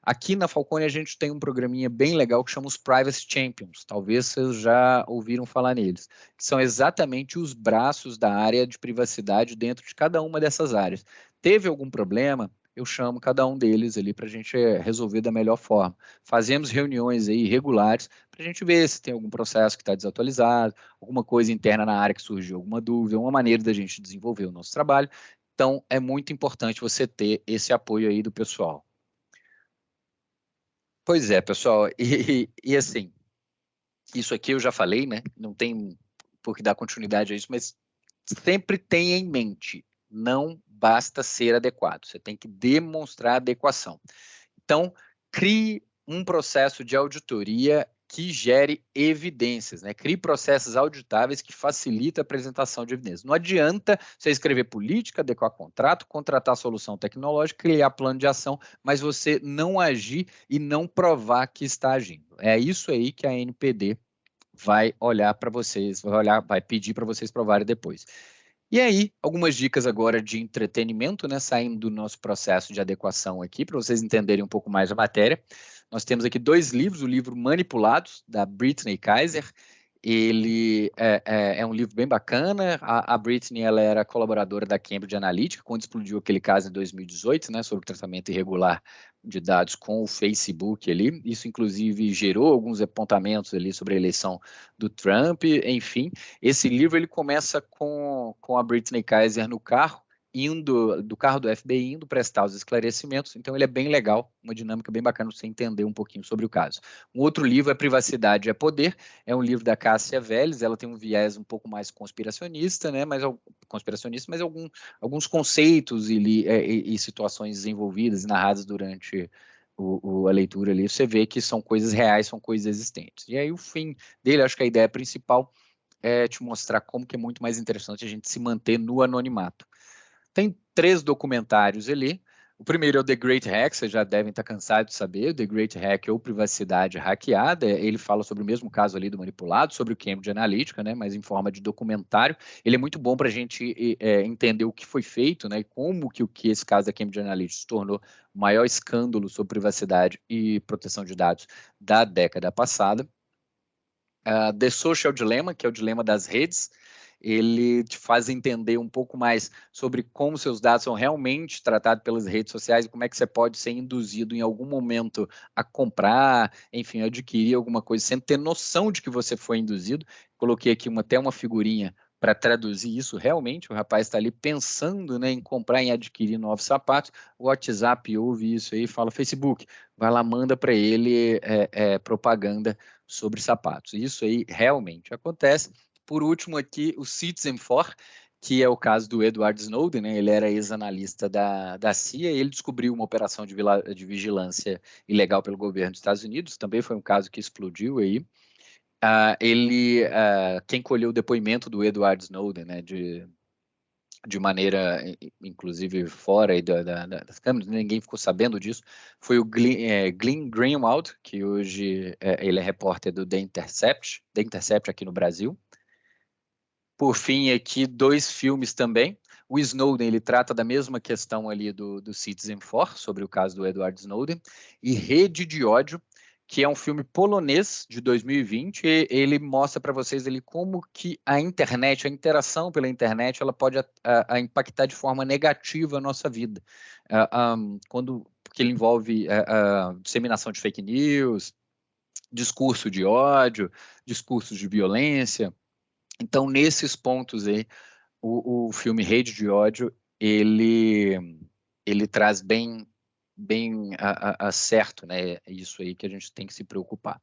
Aqui na Falcone a gente tem um programinha bem legal que chama os Privacy Champions. Talvez vocês já ouviram falar neles, que são exatamente os braços da área de privacidade dentro de cada uma dessas áreas. Teve algum problema? Eu chamo cada um deles ali para a gente resolver da melhor forma. Fazemos reuniões aí regulares para a gente ver se tem algum processo que está desatualizado, alguma coisa interna na área que surgiu, alguma dúvida, uma maneira da gente desenvolver o nosso trabalho. Então, é muito importante você ter esse apoio aí do pessoal. Pois é, pessoal, e assim, isso aqui eu já falei, né? Não tem por que dar continuidade a isso, mas sempre tenha em mente, não basta ser adequado, você tem que demonstrar adequação. Então, crie um processo de auditoria que gere evidências, né? Crie processos auditáveis que facilitem a apresentação de evidências. Não adianta você escrever política, adequar contrato, contratar solução tecnológica, criar plano de ação, mas você não agir e não provar que está agindo. É isso aí que a NPD vai olhar para vocês, vai pedir para vocês provarem depois. E aí, algumas dicas agora de entretenimento, né, saindo do nosso processo de adequação aqui, para vocês entenderem um pouco mais a matéria. Nós temos aqui 2 livros, o livro Manipulados, da Brittany Kaiser. Ele é um livro bem bacana. A Brittany, ela era colaboradora da Cambridge Analytica, quando explodiu aquele caso em 2018, né, sobre o tratamento irregular de dados com o Facebook ali. Isso, inclusive, gerou alguns apontamentos ali sobre a eleição do Trump, enfim. Esse livro ele começa com a Brittany Kaiser no carro, do carro do FBI, indo prestar os esclarecimentos. Então, ele é bem legal, uma dinâmica bem bacana para você entender um pouquinho sobre o caso. Um outro livro é Privacidade é Poder, é um livro da Cássia Vélez, ela tem um viés um pouco mais conspiracionista, né? Mas alguns conceitos e situações desenvolvidas e narradas durante a leitura ali, você vê que são coisas reais, são coisas existentes. E aí o fim dele, acho que a ideia principal é te mostrar como que é muito mais interessante a gente se manter no anonimato. Tem 3 documentários ali. O primeiro é o The Great Hack, vocês já devem estar cansados de saber, The Great Hack ou Privacidade Hackeada. Ele fala sobre o mesmo caso ali do manipulado, sobre o Cambridge Analytica, né, mas em forma de documentário. Ele é muito bom para a gente entender o que foi feito, né, e como que esse caso da Cambridge Analytica se tornou o maior escândalo sobre privacidade e proteção de dados da década passada. The Social Dilemma, que é o dilema das redes, ele te faz entender um pouco mais sobre como seus dados são realmente tratados pelas redes sociais e como é que você pode ser induzido em algum momento a comprar, enfim, adquirir alguma coisa sem ter noção de que você foi induzido. Coloquei aqui até uma figurinha para traduzir isso realmente. O rapaz está ali pensando, né, em comprar, em adquirir novos sapatos. O WhatsApp ouve isso aí e fala: Facebook, vai lá, manda para ele propaganda sobre sapatos. Isso aí realmente acontece. Por último aqui, o Citizenfour, que é o caso do Edward Snowden, né? Ele era ex-analista da CIA e ele descobriu uma operação de vigilância ilegal pelo governo dos Estados Unidos, também foi um caso que explodiu aí. Quem colheu o depoimento do Edward Snowden, né, de maneira, inclusive, fora das câmeras, ninguém ficou sabendo disso, foi o Glenn Greenwald, que hoje ele é repórter do The Intercept aqui no Brasil. Por fim, aqui, 2 filmes também. O Snowden, ele trata da mesma questão ali do Citizenfour, sobre o caso do Edward Snowden, e Rede de Ódio, que é um filme polonês de 2020, e ele mostra para vocês ali como que a internet, a interação pela internet, ela pode impactar de forma negativa a nossa vida. Porque ele envolve a disseminação de fake news, discurso de ódio, discursos de violência. Então, nesses pontos aí, o filme Rede de Ódio, ele traz bem certo, né? É isso aí que a gente tem que se preocupar.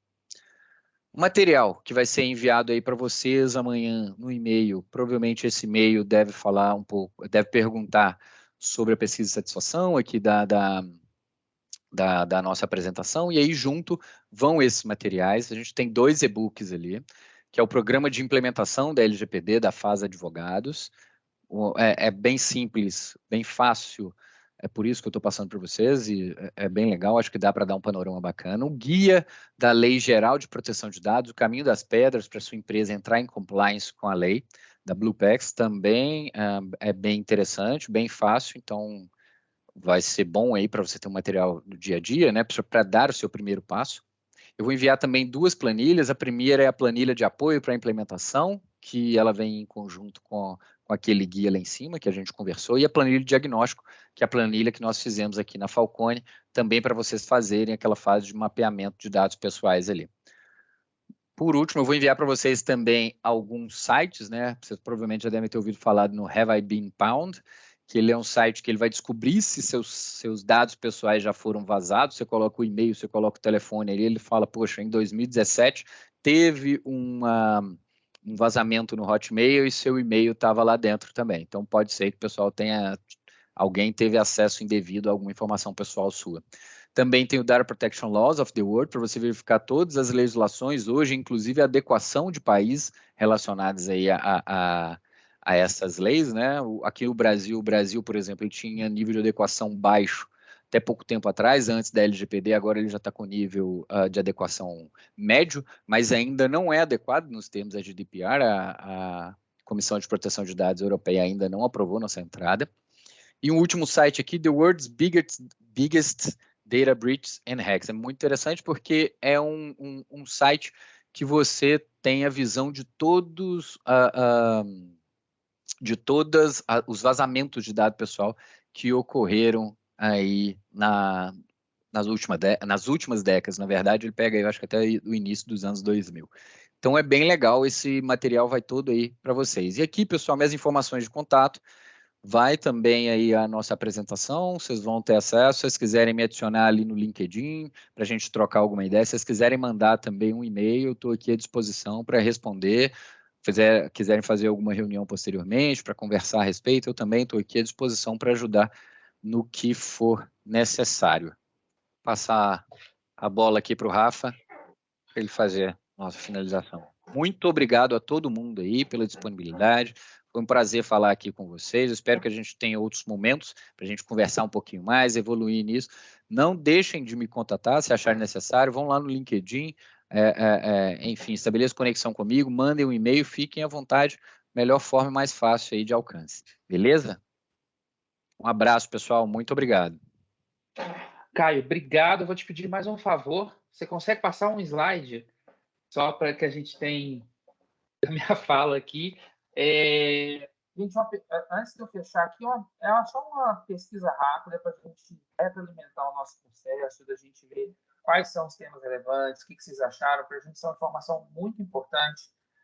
O material que vai ser enviado aí para vocês amanhã no e-mail, provavelmente esse e-mail deve falar um pouco, deve perguntar sobre a pesquisa de satisfação aqui da nossa apresentação, e aí junto vão esses materiais. A gente tem 2 e-books ali, que é o programa de implementação da LGPD da FAS Advogados. É bem simples, bem fácil, é por isso que eu estou passando para vocês, e é bem legal, acho que dá para dar um panorama bacana. O guia da Lei Geral de Proteção de Dados, o caminho das pedras para sua empresa entrar em compliance com a lei, da BluePax, também é bem interessante, bem fácil, então vai ser bom aí para você ter um material do dia a dia, né, para dar o seu primeiro passo. Eu vou enviar também 2 planilhas. A primeira é a planilha de apoio para a implementação, que ela vem em conjunto com aquele guia lá em cima que a gente conversou, e a planilha de diagnóstico, que é a planilha que nós fizemos aqui na Falcone, também para vocês fazerem aquela fase de mapeamento de dados pessoais ali. Por último, eu vou enviar para vocês também alguns sites, né? Vocês provavelmente já devem ter ouvido falar no Have I Been Pwned, que ele é um site que ele vai descobrir se seus dados pessoais já foram vazados. Você coloca o e-mail, você coloca o telefone ali, ele fala, poxa, em 2017 teve um vazamento no Hotmail e seu e-mail estava lá dentro também. Então pode ser que o pessoal alguém teve acesso indevido a alguma informação pessoal sua. Também tem o Data Protection Laws of the World, para você verificar todas as legislações hoje, inclusive a adequação de países relacionados aí a essas leis, né? Aqui no Brasil, por exemplo, ele tinha nível de adequação baixo até pouco tempo atrás, antes da LGPD, agora ele já está com nível de adequação médio, mas ainda não é adequado nos termos da GDPR, a Comissão de Proteção de Dados Europeia ainda não aprovou nossa entrada. E um último site aqui, The World's Biggest Data Breaches and Hacks. É muito interessante porque é um site que você tem a visão de todos os vazamentos de dado pessoal que ocorreram aí nas últimas décadas. Na verdade, ele pega, eu acho que até o início dos anos 2000. Então é bem legal, esse material vai todo aí para vocês. E aqui, pessoal, minhas informações de contato. Vai também aí a nossa apresentação, vocês vão ter acesso. Se vocês quiserem me adicionar ali no LinkedIn, para a gente trocar alguma ideia, se vocês quiserem mandar também um e-mail, eu estou aqui à disposição para responder. Se quiserem fazer alguma reunião posteriormente para conversar a respeito, eu também estou aqui à disposição para ajudar no que for necessário. Passar a bola aqui para o Rafa, para ele fazer a nossa finalização. Muito obrigado a todo mundo aí pela disponibilidade. Foi um prazer falar aqui com vocês. Eu espero que a gente tenha outros momentos para a gente conversar um pouquinho mais, evoluir nisso. Não deixem de me contatar se acharem necessário. Vão lá no LinkedIn, enfim, estabeleçam conexão comigo, mandem um e-mail, fiquem à vontade. Melhor forma e mais fácil aí de alcance. Beleza? Um abraço, pessoal. Muito obrigado. Caio, obrigado. Vou te pedir mais um favor. Você consegue passar um slide só para que a gente tenha a minha fala aqui? Gente, antes de eu fechar aqui, é só uma pesquisa rápida para a gente retroalimentar o nosso processo, da gente ver quais são os temas relevantes, o que vocês acharam. Para a gente, isso é uma informação muito importante.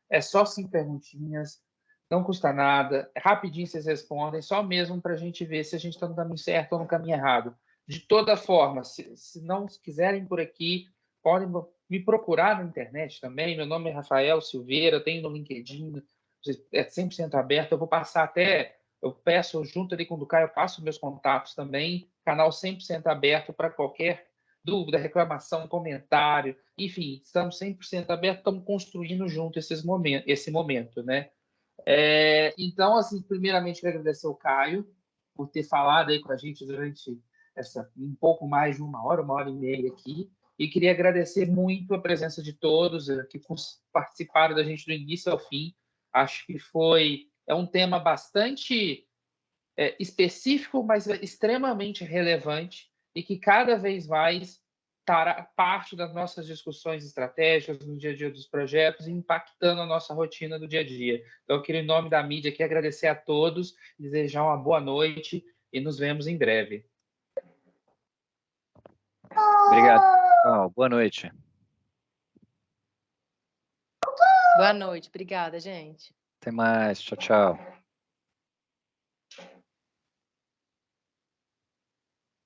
É só 5 perguntinhas, não custa nada. Rapidinho vocês respondem, só mesmo para a gente ver se a gente está no caminho certo ou no caminho errado. De toda forma, se não quiserem por aqui, podem me procurar na internet também. Meu nome é Rafael Silveira, tenho no LinkedIn, é 100% aberto. Eu vou passar eu peço junto ali com o do Caio, eu passo meus contatos também. Canal 100% aberto para qualquer dúvida, reclamação, comentário. Enfim, estamos 100% abertos, estamos construindo junto esse momento, né? Então, assim, primeiramente, quero agradecer ao Caio por ter falado aí com a gente durante um pouco mais de uma hora e meia aqui. E queria agradecer muito a presença de todos que participaram da gente do início ao fim. Acho que é um tema bastante específico, mas extremamente relevante e que cada vez mais estará parte das nossas discussões estratégicas no dia a dia dos projetos e impactando a nossa rotina do dia a dia. Então, eu queria, em nome da mídia, aqui agradecer a todos, desejar uma boa noite e nos vemos em breve. Obrigado. Boa noite. Boa noite. Obrigada, gente. Até mais. Tchau, tchau.